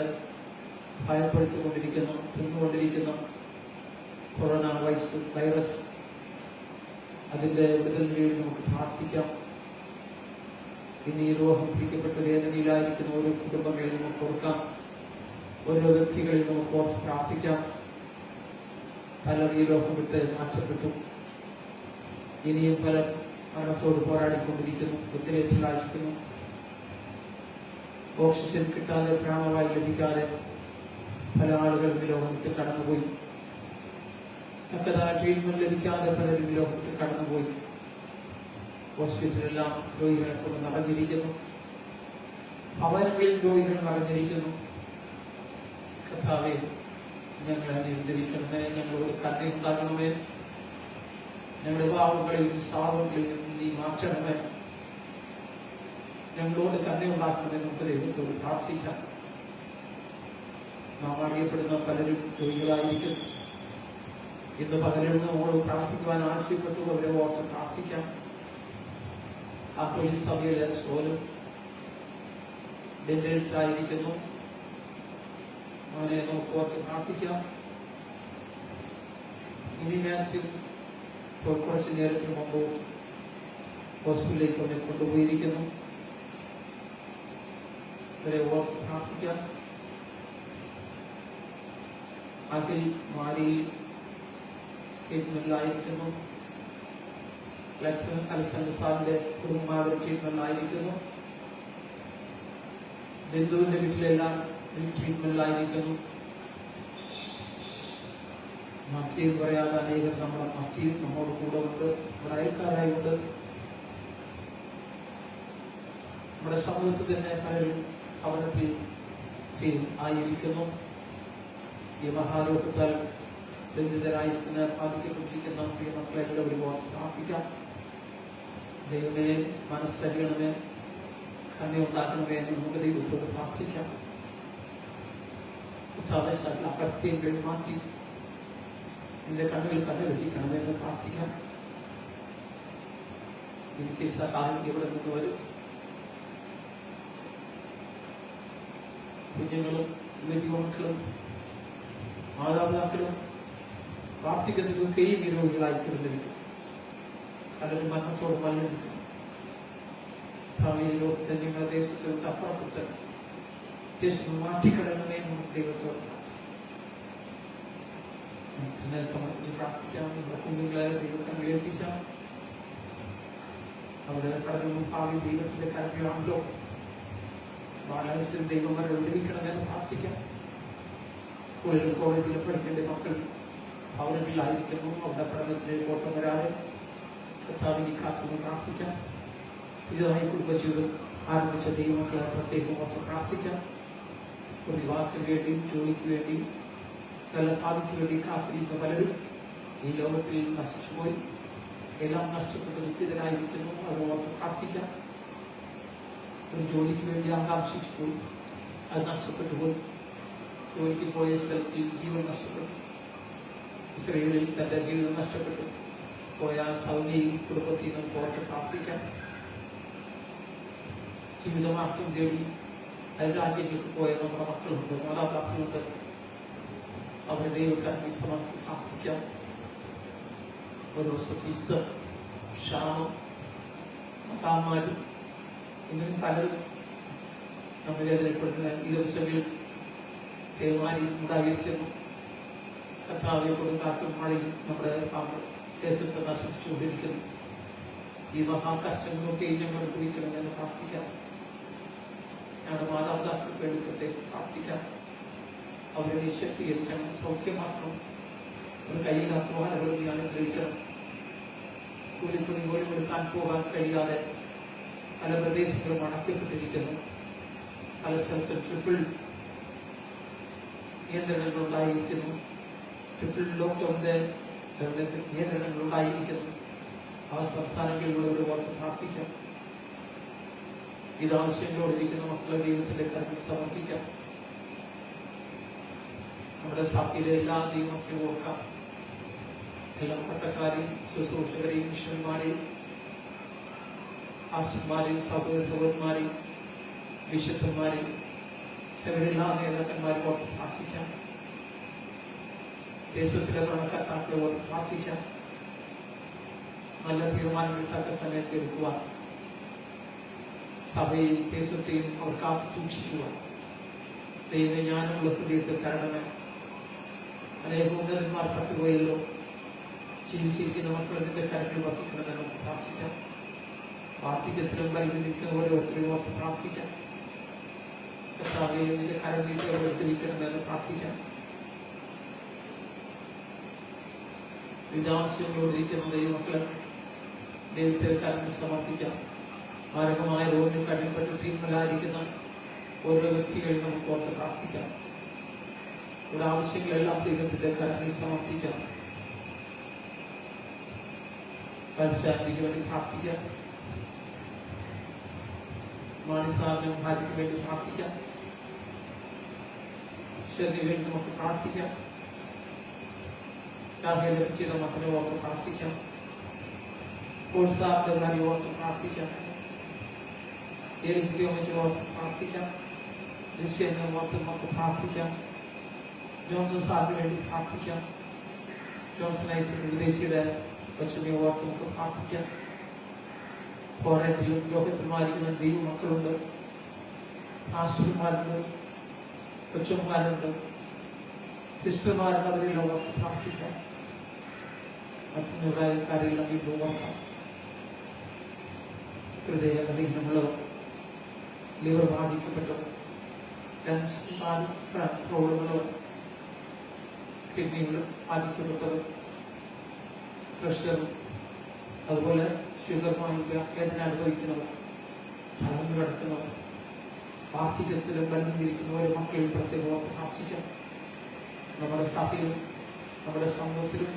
ഭയപ്പെടുത്തിക്കൊണ്ടിരിക്കുന്നു, തിന്നുകൊണ്ടിരിക്കുന്ന കൊറോണ വൈറസ്, അതിൻ്റെ വിടുതലിന് വേണ്ടി നമുക്ക് പ്രാർത്ഥിക്കാം. ഇനി ഈ രോഗം പിടിക്കപ്പെട്ട വേദനയിലായിരിക്കുന്ന ഓരോ കുടുംബങ്ങളിൽ നമുക്ക് ഓർക്കാം, ഓരോ വ്യക്തികളിൽ നമുക്ക് ഓർത്ത് പ്രാർത്ഥിക്കാം. പലർ ഈ രോഗം വിട്ട് മാറ്റപ്പെട്ടു. ഇനിയും പലർ മരണത്തോട് പോരാടിക്കൊണ്ടിരിക്കുന്നു, വെന്റിലേറ്ററിലായിരിക്കുന്നു. ഓക്സിജൻ കിട്ടാതെ, പ്രാണവായു ലഭിക്കാതെ പല ആളുകളും ഈ രോഗം വിട്ട് കടന്നുപോയി. തക്കതായ ട്രീറ്റ്മെന്റ് ലഭിക്കാതെ പലരും ഈ രോഗം വിട്ട് കടന്നുപോയി. ഹോസ്പിറ്റലെല്ലാം രോഗികളെ കൊണ്ട് നിറഞ്ഞിരിക്കുന്നു, ഭവനങ്ങളിൽ രോഗികൾ നിറഞ്ഞിരിക്കുന്നു. കർത്താവേ, ഞങ്ങളെ അനുഗ്രഹിക്കണമേ, ഞങ്ങളോട് കരുണയുണ്ടാകണമേ, ഞങ്ങളുടെ പാവങ്ങളെയും സ്ഥാപനങ്ങളെയും നീ മാറ്റണമേ, ഞങ്ങളോട് കരുണയുണ്ടാക്കണമേ. നമുക്ക് ദൈവത്തോട് പ്രാർത്ഥിക്കാം. നാം അറിയപ്പെടുന്ന പലരും രോഗികളായിരിക്കും. ഇന്ന് പലരും നമ്മോട് പ്രാർത്ഥിക്കുവാൻ ആവശ്യപ്പെട്ടു, അവരെ ഓർത്ത് പ്രാർത്ഥിക്കാം. ആ പോലീസ് സഭയിലെ സോലും വെന്റിലേറ്ററിലായിരിക്കുന്നു, അവനെ നമുക്ക് ഓർത്ത് പ്രാർത്ഥിക്കാം. ഇനി നേരത്തെ കുറച്ച് നേരത്തിന് മുമ്പ് ഹോസ്പിറ്റലിലേക്ക് അവനെ കൊണ്ടുപോയിരിക്കുന്നു, അവരെ ഓർത്ത് പ്രാർത്ഥിക്കാം. അതിൽ മാരിയിൽ ട്രീറ്റ്മെന്റിലായിരിക്കുന്നു. ലക്ഷ്മൺ അലക്സാണ്ടർ സാറിന്റെ കുടുംബമാരുടെ ട്രീറ്റ്മെന്റിലായിരിക്കുന്നു. ബിന്ദുവിന്റെ വീട്ടിലെല്ലാം ട്രീറ്റ്മെന്റിലായിരിക്കുന്നു. മറ്റേ പറയാതെ അനേകം നമ്മുടെ മറ്റേ നമ്മോട് കൂടെ ഉണ്ട്, നമ്മുടെ അയൽക്കാരായുണ്ട്. നമ്മുടെ സമൂഹത്തിൽ തന്നെ പലരും ഭവനത്തിൽ ആയിരിക്കുന്നു. ഈ മഹാരോഗത്താൽ ബന്ധിതരായിരിക്കുന്ന ബാധിക്കപ്പെട്ടിരിക്കുന്ന പ്രിയ മക്കളെ എല്ലാവരും ഓർത്ത് പ്രാർത്ഥിക്കാം. ദൈവമേ, മനസ്സറിയണമേ, കണ്ണയുണ്ടാക്കണമേ എന്ന് നമുക്ക് ദൈവത്തോട് പ്രാർത്ഥിക്കാം. അപ്രത്യങ്ങൾ മാറ്റി എന്റെ കണ്ണുകൾ കണ്ണുകെട്ടിക്കണമേ എന്ന് പ്രാർത്ഥിക്കാം. എനിക്ക് സഹായം ഇവിടെ നിന്ന് വരും. കുഞ്ഞുങ്ങളും യുവതിമക്കളും മാതാപിതാക്കളും പ്രാർത്ഥിക്കുന്നതൊക്കെയും നിരോഗികളായിക്കൊണ്ടിരിക്കും. പലരും മരണത്തോട് മല്ലടിക്കും. ഭാവിയിൽ ലോകത്തെ നിങ്ങളുടെ ദേശത്ത് അപ്പുറത്ത് ദേശം മാറ്റിക്കിടണമേ നമുക്ക് ദൈവത്തോട് സമർപ്പിച്ച് പ്രാർത്ഥിക്കാം. നമ്മുടെ കുഞ്ഞുങ്ങളെ ദൈവത്തെ ഏൽപ്പിക്കാം. അവിടെ കടന്നു ഭാവി ദൈവത്തിന്റെ കരങ്ങളാണല്ലോ. ബാലാവസ്ഥയിൽ ദൈവം വരെ വിടുവിക്കണമെന്ന് പ്രാർത്ഥിക്കാം. സ്കൂളിലും കോളേജിലും പഠിക്കേണ്ട മക്കൾ ഭവനത്തിലായിരിക്കുന്നു. അവിടെ പഠനത്തിലേക്ക് ഓട്ടം വരാതെ കർത്താവിനെ കാത്തുനിന്ന് പ്രാർത്ഥിക്കാം. പുതിയതായി കുടുംബജീവിതം ആരംഭിച്ച ദൈവമക്കളെ പ്രത്യേകം ഓർത്ത് പ്രാർത്ഥിക്കാം. ഒരു വിവാഹത്തിന് വേണ്ടി, ജോലിക്ക് വേണ്ടി, നല്ല ഭാവിക്ക് വേണ്ടി കാത്തിരിക്കുന്ന പലരും ഈ ലോകത്തിൽ നശിച്ചുപോയി. എല്ലാം നഷ്ടപ്പെട്ട് ദുഃഖിതരായിരിക്കുന്നു. അത് ഓർത്ത് പ്രാർത്ഥിക്കാം. ഒരു ജോലിക്ക് വേണ്ടി ആകാംക്ഷിച്ചു പോയി, അത് നഷ്ടപ്പെട്ടു പോയി. ജോലിക്ക് പോയ സ്ഥലത്തിൽ ജീവൻ നഷ്ടപ്പെട്ടു. ഇസ്രയേലിൽ തന്റെ ജീവിതം നഷ്ടപ്പെട്ടു പോയ സൗദിയും കുടുംബത്തിൽ നിന്ന് ഓർത്ത് പ്രാർത്ഥിക്കാം. ജീവിതമാർക്കും തേടി രാജ്യങ്ങൾക്ക് പോയ നമ്മുടെ മക്കളുണ്ട്, മാതാപിതാക്കളുണ്ട്. അവരെ ദൈവക്കാരനെ സമർപ്പിച്ച് പ്രാർത്ഥിക്കാം. ഒരു ദിവസത്തെ യുദ്ധം, ക്ഷാമം, മഹാമാരി, ഇങ്ങനെ പലരും നമ്മൾ വേദനപ്പെടുന്ന ഈ ദിവസങ്ങളിൽ ദേവാരി ഉണ്ടായിരിക്കുന്നു. കർത്താവെ, കൊടുങ്കാറ്റും മഴയും നമ്മുടെ ദേശത്ത് നശിച്ചുകൊണ്ടിരിക്കുന്നു. ഈ മഹാകഷ്ടങ്ങളൊക്കെ ഞങ്ങൾ കുറിക്കണമെന്ന് പ്രാർത്ഥിക്കാം. ഞങ്ങളുടെ മാതാപിതാക്കൾക്ക് വേണ്ടി പ്രത്യേകം പ്രാർത്ഥിക്കാം. അവരെ ശക്തീകരിക്കണം, സൗഖ്യമാക്കണം. ഒരു കയ്യിലാക്കുവാനുള്ളത് ഞാൻ അനുഗ്രഹിക്കണം. കൂലിപ്പണി പോലും എടുക്കാൻ പോകാൻ കഴിയാതെ പല പ്രദേശങ്ങളും അടയ്ക്കപ്പെട്ടിരിക്കുന്നു. പല സ്ഥലത്തും ട്രിപ്പിൾ നിയന്ത്രണങ്ങളുണ്ടായിരിക്കുന്നു. ട്രിപ്പിൾ ലോക്ക്ഡൌണിന്റെ നിയന്ത്രണങ്ങളുണ്ടായിരിക്കുന്നു. ആ സംസ്ഥാനങ്ങളിലുള്ളവർ ഓർത്ത് പ്രാർത്ഥിക്കാം. ഇത് ആവശ്യങ്ങളോടിരിക്കുന്ന മക്കളെ ദൈവത്തിന്റെ കരത്തിൽ സമർപ്പിക്കാം. നമ്മുടെ സഭയിലെ എല്ലാ ദൈവമൊക്കെ ഓർക്കാം. എല്ലാ പട്ടക്കാരെയും ശുശ്രൂഷകരെയും മിഷന്മാരെയും ആശന്മാരെയും സഹോദരന്മാരെയും വിശുദ്ധന്മാരെയും എല്ലാ നേതാക്കന്മാരും ഓർത്ത് പ്രാർത്ഥിക്കാം. ദേശത്തിലെ ഭരണകർത്താക്കളെ ഓർത്ത് പ്രാർത്ഥിക്കാം. നല്ല തീരുമാനങ്ങൾ തക്ക സമയത്ത് എടുക്കുവാൻ സഭയെയും ദേശത്തെയും അവർ കാത്തു സൂക്ഷിക്കുവാൻ ദൈവം ജ്ഞാനമുള്ള ഹൃദയത്തിൽ തരണമേ. അനേക ഉന്നതന്മാർ പറ്റുപോയല്ലോ. ജീവിച്ചിരിക്കുന്ന മക്കളതിന്റെ കരങ്ങൾ വർദ്ധിക്കണമെന്ന് നമുക്ക് പ്രാർത്ഥിക്കാം. വാർദ്ധക്യത്തിലും പരിഗണിക്കുന്ന ഓരോരുത്തരെയും ഓർത്ത് പ്രാർത്ഥിക്കാം. കർത്താവിന്റെ കരനീട്ടി ഓരോരുത്തരിക്കണമെന്ന് പ്രാർത്ഥിക്കാം. വിധാംശങ്ങളോടിരിക്കുന്ന ദൈവമക്കളെ ദൈവത്തെ കരങ്ങൾ സമർപ്പിക്കാം. മാരകമായ രോഗിന് കഴിയപ്പെട്ട് ട്രീറ്റ്മെന്റായിരിക്കുന്ന ഓരോ വ്യക്തികളെയും നമുക്ക് ഓർത്ത് പ്രാർത്ഥിക്കാം. ഇവിടെ ആവശ്യങ്ങളെല്ലാം ദൈവത്തിന്റെ കരങ്ങളിൽ സമർപ്പിക്കാം. പരിശാന്തിക്ക് വേണ്ടി പ്രാർത്ഥിക്കാം. മാനസാറിനും ഭാര്യയ്ക്ക് വേണ്ടി പ്രാർത്ഥിക്കാം. ശരിക്ക് വേണ്ടി നമുക്ക് പ്രാർത്ഥിക്കാം. രാവിലെ ലഭിച്ചിരുന്ന മക്കളെ ഓർത്ത് പ്രാർത്ഥിക്കാം. പ്രോത്സാഹത്തെ ഭാര്യ ഓർത്ത് പ്രാർത്ഥിക്കാം. ഏതൊക്കെ ഓർത്ത് പ്രാർത്ഥിക്കാം. നിശ്ചയങ്ങൾ ഓർത്ത് നമുക്ക് പ്രാർത്ഥിക്കാം. ജോൺസൺ സാറിന് വേണ്ടി പ്രാർത്ഥിക്കാം. ജോൺസൺ ഐസിന് വിദേശിയുടെ കൊച്ചുമേ ഓർത്ത് നമുക്ക് പ്രാർത്ഥിക്കാം. ഫോറൻസിലും ലോകത്തിലുമായിരിക്കുന്ന ദൈവ മക്കളുണ്ട്, മാസ്റ്റർമാരുണ്ട്, കൊച്ചുമാരുണ്ട്, സിസ്റ്റർമാരുണ്ട്. അവരെല്ലാം ഓർത്ത് പ്രാർത്ഥിക്കാം. മറ്റുള്ള കാര്യമെല്ലാം വീണ്ടും ഓർക്കാം. ഹൃദയമുള്ളവർ, ലിവർ ബാധിക്കപ്പെട്ടവർ, ലങ്സ് പ്രോബ്ലമുള്ളവർ, കിഡ്നികൾ ബാധിക്കപ്പെട്ടവർ, പ്രഷർ, അതുപോലെ ഷുഗർ വേദന അനുഭവിക്കുന്നവർ, ഫലം കിടക്കുന്നവർ, വാർദ്ധക്യത്തിലും ബന്ധത്തിരിക്കുന്നവർ, മക്കളിൽ പ്രത്യേകം പ്രാർത്ഥിക്കാം. നമ്മുടെ സഭയിലും നമ്മുടെ സമൂഹത്തിലും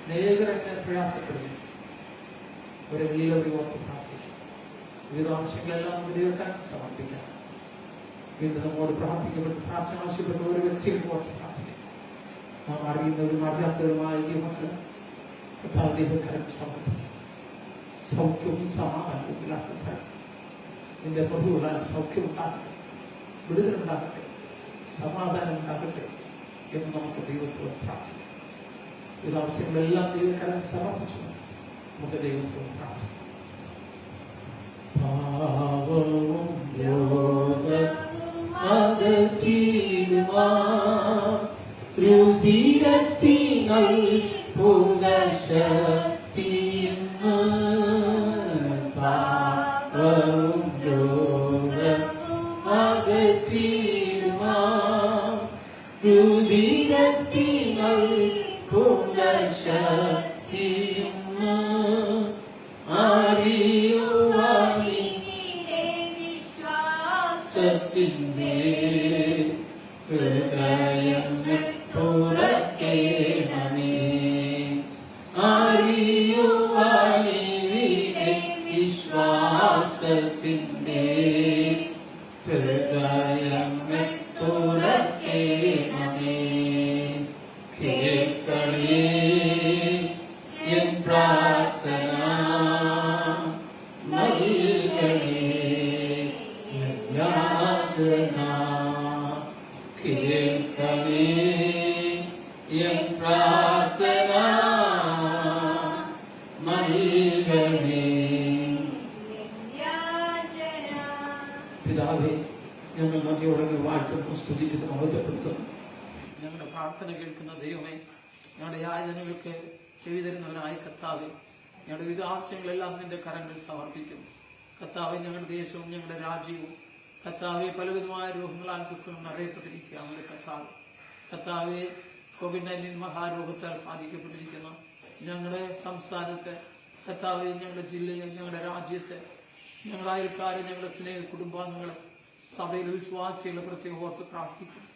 അനേകരെന്നെ പ്രയാസപ്പെടുന്നു. അവരെല്ലാവരും ഓർത്ത് പ്രാർത്ഥിക്കാം. വിവിധ ആവശ്യങ്ങളെല്ലാം നമുക്ക് ദൈവക്കാൻ സമർപ്പിക്കാം. വീണ്ടും നമ്മോട് പ്രാർത്ഥിക്കപ്പെട്ട് പ്രാർത്ഥന ആവശ്യപ്പെട്ട ഓരോ വ്യക്തികളും ഓർത്ത് പ്രാർത്ഥിക്കാം. നാം അറിയുന്നവരും അറിയാത്തവരുമായ ഈ മക്കൾ ദൈവക്കാരൻ സമർപ്പിക്കാം. സൗഖ്യവും സമാധാനവും നിന്റെ പ്രഭുള്ള സൗഖ്യം ഉണ്ടാകട്ടെ, വിടുതലുണ്ടാകട്ടെ, സമാധാനം ഉണ്ടാകട്ടെ എന്ന് നമുക്ക് ദൈവത്തോട് പ്രാർത്ഥിക്കാം. ഇത് ആവശ്യങ്ങളെല്ലാം ദൈവക്കാരൻ സമർപ്പിച്ചു നമുക്ക് ദൈവത്തോട് പ്രാർത്ഥിക്കാം. പാവവും രുതിരത്തിനൽ പുനഃശക്തിയിന്ന് പാവവും രുതിരത്തിനൽ പുനഃശക്തിയിന്ന് അറിയുവാനി വിശ്വാസത്തിൻ്റെ ഹൃദയങ്ങൾ തുറക്കേണമേ. അറിയുവാനി വിശ്വാസത്തിൻ്റെ ഹൃദയങ്ങൾ തുറക്കേണമേ. കേൾക്കണേ എൻ പ്രാർത്ഥന, നൽകണേ എൻ യാചന. കേൾക്കണേ എൻ പ്രാർത്ഥന, നൽകണേ. പിതാവേ, ഞങ്ങൾ നന്ദിയോടെ വാഴ്ത്തുന്നു, സ്തുതിക്കുന്നു, മഹത്വപ്പെടുത്തുന്നു. ഞങ്ങളുടെ പ്രാർത്ഥന കേൾക്കുന്ന ദൈവമേ, ഞങ്ങളുടെ യാചനകൾക്ക് ചെവി തരുന്നവനായ കർത്താവേ, ഞങ്ങളുടെ വിവിധ ആവശ്യങ്ങളെല്ലാം നിന്റെ കരങ്ങളിൽ സമർപ്പിക്കുന്നു. കർത്താവെ, ഞങ്ങളുടെ ദേശവും ഞങ്ങളുടെ രാജ്യവും കർത്താവെ പലവിധമായ രോഗങ്ങളാൽ ദുഃഖം അറിയപ്പെട്ടിരിക്കുകയാണ്. കർത്താവെ, കോവിഡ്-19 മഹാരോഗത്താൽ ബാധിക്കപ്പെട്ടിരിക്കുന്ന ഞങ്ങളുടെ സംസ്ഥാനത്തെ, കർത്താവെ, ഞങ്ങളുടെ ജില്ലയിൽ, ഞങ്ങളുടെ രാജ്യത്തെ, ഞങ്ങളുടെ അയൽക്കാരെ, ഞങ്ങളുടെ സ്നേഹ കുടുംബാംഗങ്ങളെ, സഭയിലെ വിശ്വാസികളെ പ്രത്യേകം ഓർത്ത് പ്രാർത്ഥിക്കുന്നു.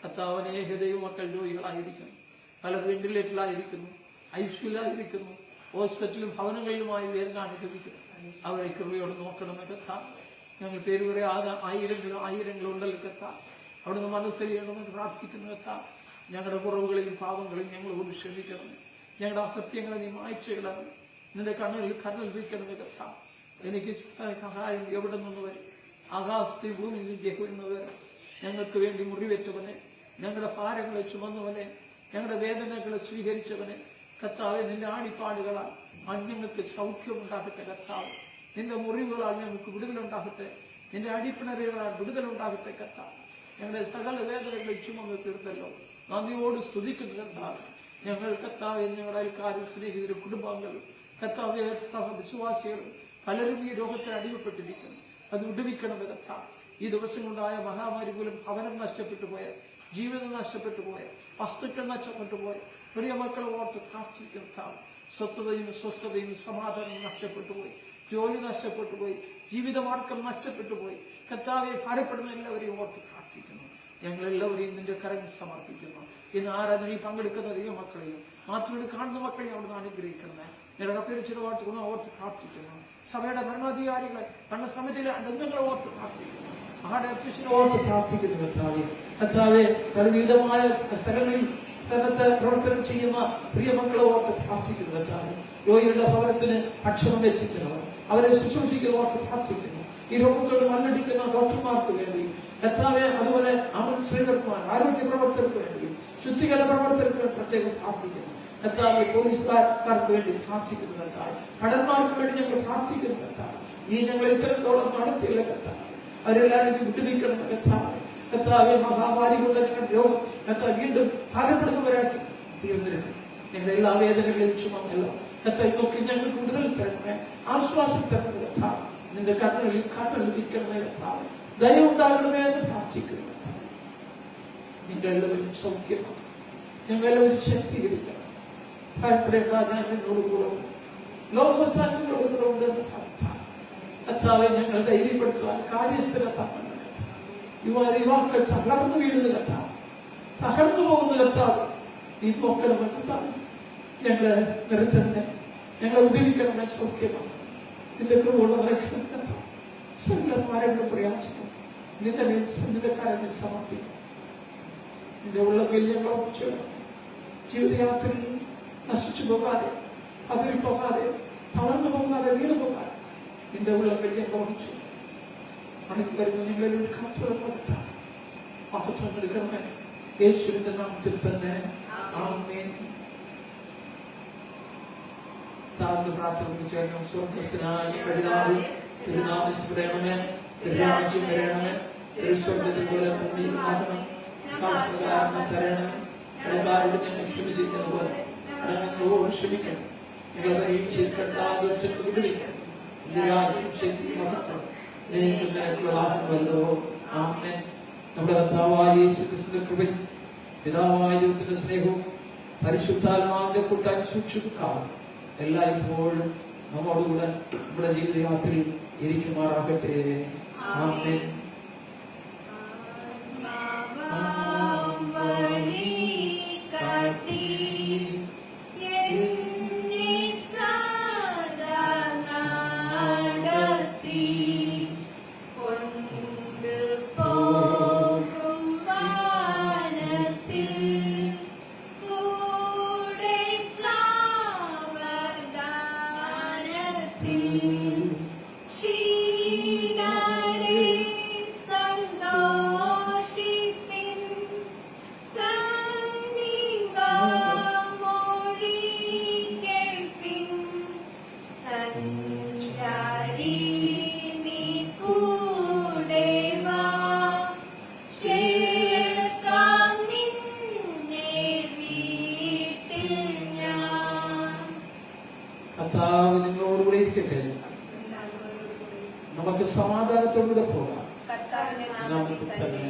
കർത്താവ്, അനേക ദൈവമക്കൾ രോഗികളായിരിക്കുന്നു, പലർ വെന്റിലേറ്ററിലായിരിക്കുന്നു, ഐസിയുലായിരിക്കുന്നു, ഹോസ്പിറ്റലും ഭവനങ്ങളിലുമായി വേദന അനുഭവിക്കുന്നു. അവരെ കൃപയോട് നോക്കണമെന്ന് കർത്താവ്. ഞങ്ങൾ പേര് പറയാതെ ആയിരങ്ങളുണ്ടല്ലോ കർത്താവ്. അവിടുന്ന് മനസ്സറിയണമെന്ന് പ്രാർത്ഥിക്കുന്നു കർത്താവ്. ഞങ്ങളുടെ കുറവുകളെയും പാവങ്ങളെയും ഞങ്ങളോട് ക്ഷമിക്കണം. ഞങ്ങളുടെ അസത്യങ്ങളെ നീ മായ്ച്ചിടണം. നിന്റെ കണ്ണുകളിൽ കരൽപ്പിക്കണമെന്ന് കർത്താവ്. എനിക്ക് സഹായം എവിടെ നിന്ന് വരും? ആകാശത്തെ ഭൂമിയിൽ ജയിക്കുന്നവരെ ഞങ്ങൾക്ക് വേണ്ടി മുറിവേറ്റവനെ, ഞങ്ങളുടെ ഭാരങ്ങളെ ചുമന്നവനെ, ഞങ്ങളുടെ വേദനകളെ സ്വീകരിച്ചവനെ കർത്താവെ, നിന്റെ ആണിപ്പാടുകളാൽ ഞങ്ങൾക്ക് സൗഖ്യമുണ്ടാകട്ടെ കർത്താവ്. നിന്റെ മുറിവുകളാൽ ഞങ്ങൾക്ക് വിടുതലുണ്ടാകട്ടെ. നിന്റെ അടിപ്പിണരുകളാൽ വിടുതലുണ്ടാകട്ടെ കർത്താവ്. ഞങ്ങളുടെ സകല വേദനകളെ ചുമന്ന് തീർത്തല്ലോ. നന്ദിയോട് സ്തുതിക്കുന്ന കർത്താവ്. ഞങ്ങൾ കർത്താവെ, ഞങ്ങളുടെ അയൽക്കാരും സ്നേഹിതരും കുടുംബാംഗങ്ങൾ കർത്താവെ, വിശ്വാസികളും പലരും ഈ രോഗത്തിന് അടിമപ്പെട്ടിരിക്കുന്നു. അത് വിടുവിക്കണമെന്ന് കർത്താവ്. ഈ ദിവസങ്ങളുണ്ടായ മഹാമാരി മൂലം ഭവനം നഷ്ടപ്പെട്ടു പോയ, ജീവിതം നഷ്ടപ്പെട്ടു പോയ, വസ്തുക്കൾ നഷ്ടപ്പെട്ടു പോയ പ്രിയ മക്കളെ ഓർത്ത് പ്രാർത്ഥിക്കുന്ന കർത്താവ്. സ്വസ്ഥതയും സ്വസ്ഥതയും സമാധാനവും നഷ്ടപ്പെട്ടു പോയി, ജോലി നഷ്ടപ്പെട്ടു പോയി, ജീവിതമാർഗം നഷ്ടപ്പെട്ടു പോയി കർത്താവെ, ഭാരപ്പെടുന്ന എല്ലാവരെയും ഓർത്ത് പ്രാർത്ഥിക്കുന്നു. ഞങ്ങളെല്ലാവരെയും നിന്റെ കരങ്ങൾ സമർപ്പിക്കുന്നു. ഇന്ന് ആരാധനയിൽ പങ്കെടുക്കുന്ന ദൈവമക്കളെയും മാത്രം കാണുന്ന മക്കളെയും അവിടുന്ന് അനുഗ്രഹിക്കണമേ. ഞങ്ങളുടെ അപേക്ഷിത വാർത്തകൾ ഓർത്ത് പ്രാർത്ഥിക്കുന്നു. സഭയുടെ ഭരണാധികാരികളെ, ഭരണസമിതിയിലെ അംഗങ്ങളെ ഓർത്ത് പ്രാർത്ഥിക്കുന്നു. ആടെ അധ്യക്ഷനെ ഓർത്ത് പ്രാർത്ഥിക്കുന്നു കർത്താവെ. കർത്താവെ, പലവിധമായ സ്ഥലങ്ങളിൽ സ്ഥലത്ത് പ്രവർത്തനം ചെയ്യുന്ന പ്രിയ മക്കളെ ഓർത്ത് പ്രാർത്ഥിക്കുന്നു കർത്താവെ. രോഗികളുടെ ഭവനത്തിന് ഭക്ഷണം വെച്ചിട്ടുള്ളവർ, അവരെ ശുശ്രൂഷിക്കുന്ന ഓർത്ത് പ്രാർത്ഥിക്കുന്നു. ഈ രോഗത്തോട് മല്ലടിക്കുന്ന ഡോക്ടർമാർക്ക് വേണ്ടി കർത്താവെ, അതുപോലെ ശ്രീകർമാർ ആരോഗ്യ പ്രവർത്തകർക്ക് വേണ്ടി, ശുദ്ധീകരണ പ്രവർത്തകർക്ക് പ്രത്യേകം പ്രാർത്ഥിക്കുന്നു കർത്താവെ. പോലീസുകാർക്ക് വേണ്ടി പ്രാർത്ഥിക്കുന്നു കർത്താവ്. ഭടന്മാർക്ക് വേണ്ടി ഞങ്ങൾ പ്രാർത്ഥിക്കുന്നു കർത്താവ്. നീ ഞങ്ങൾ ഇത്തരത്തോളം നടത്തിയില്ല കർത്താവ്. അവരെല്ലാവരും വിട്ടുനിൽക്കണം കർത്താവ്. കർത്താവെ, മഹാമാരി കൊണ്ട് ഞങ്ങളുടെ രോഗം കർത്താവ് വീണ്ടും ഭാരപ്പെടുന്നവരാക്കി തീർന്നിരുന്നു. ഞങ്ങളുടെ എല്ലാ വേദനകളെയും ചുമന്നല്ലോ കർത്താവ്. നോക്കി ഞങ്ങൾക്ക് വിടുതൽ തരണമേ, ആശ്വാസം തരണമേ കർത്താവ്. നിന്റെ കണ്ണുകളിൽ കണ്ണുകളിരിക്കണമേ കർത്താവ്. ദയ ഉണ്ടാകണമേ എന്ന് പ്രാർത്ഥിക്കുന്നു. നിന്റെ എല്ലാവരും സൗഖ്യമാണ്. ഞങ്ങളെല്ലാവരും ശക്തീകരിക്കണം. ഭയപ്പെടേണ്ട, ഞാൻ നിന്നോട് കൂടെ ലോകസ്ഥാനങ്ങളോട് കൂടെ ഉണ്ടെന്ന് പ്രാർത്ഥന കർത്താവെ. ഞങ്ങൾ ധൈര്യപ്പെടുത്തുവാൻ കാര്യസ്ഥലത്താണ് യുവാക്കൾ തകർന്നു വീഴുന്ന കർത്താവ്, തകർന്നു പോകുന്ന കർത്താവ്. ഈ നോക്കണമെന്ന് കർത്താവ്. ഞങ്ങളെ നിരത്തന്നെ, ഞങ്ങളെ ഉപയോഗിക്കണമേ, സൗഖ്യമാണ്. നിന്റെ കൃപയുള്ളവരെ സകലന്മാരുടെ പ്രയാസിക്കും. നിന്റെ കാര്യങ്ങൾ സമർപ്പിക്കും. നിന്റെ ഉള്ള വലിയ ജീവിതയാത്രയിൽ നശിച്ചു പോകാതെ, അതിരിപ്പോകാതെ, തളർന്നു പോകാതെ, വീണു പോകാതെ നിന്റെ ഉള്ള വലിയ പ്രവഹിച്ചു അണിക്ക് വരുന്ന നിങ്ങളിൽ കാത്തുറപ്പെടുത്താം. മഹത്വം നൽകണമേ യേശുവിന്റെ നാമത്തിൽ തന്നെ. ആമേൻ. താഴ്ന്ന് പ്രാർത്ഥന ചെയ്യണം. സ്വർഗ്ഗസ്ഥനായ പിതാവേ, തിരുനാമം സ്മരണമേ, തിരുരാജ്യം വരണമേ, തിരുസ്വർഗ്ഗത്തിൽ പോലെ ഭൂമിയിലാകണം. കാരണം തരണമേ. കടക്കാരോട് ഞങ്ങൾ ക്ഷമിച്ചിരിക്കുന്ന പോലെ ഞങ്ങളോട് ക്ഷമിക്കണം. ഞങ്ങളെ പരീക്ഷയിൽ കണ്ടാൽ വിടുവിക്കണം. രാജ്യം ശക്തി മഹത്വം നിനക്കുള്ളതാകുമല്ലോ. ആമേൻ. നമ്മുടെ കർത്താവായ യേശുക്രിസ്തുവിന്റെ കൃപയും പിതാവായ ദൈവത്തിന്റെ സ്നേഹവും പരിശുദ്ധാത്മാവിന്റെ കൂട്ടാൻ സൂക്ഷിക്കാവും എല്ലായ്പ്പോഴും നമ്മോടുകൂടെ നമ്മുടെ ജീവിതയാത്രയിൽ ഇരിക്കുമാറാകട്ടെ. ആമേൻ. കർത്താവ് നിങ്ങളോടുകൂടെ ഇരിക്കട്ടെ. നമുക്ക് സമാധാനത്തോടുകൂടെ പോകാം. നമുക്ക് തന്നെ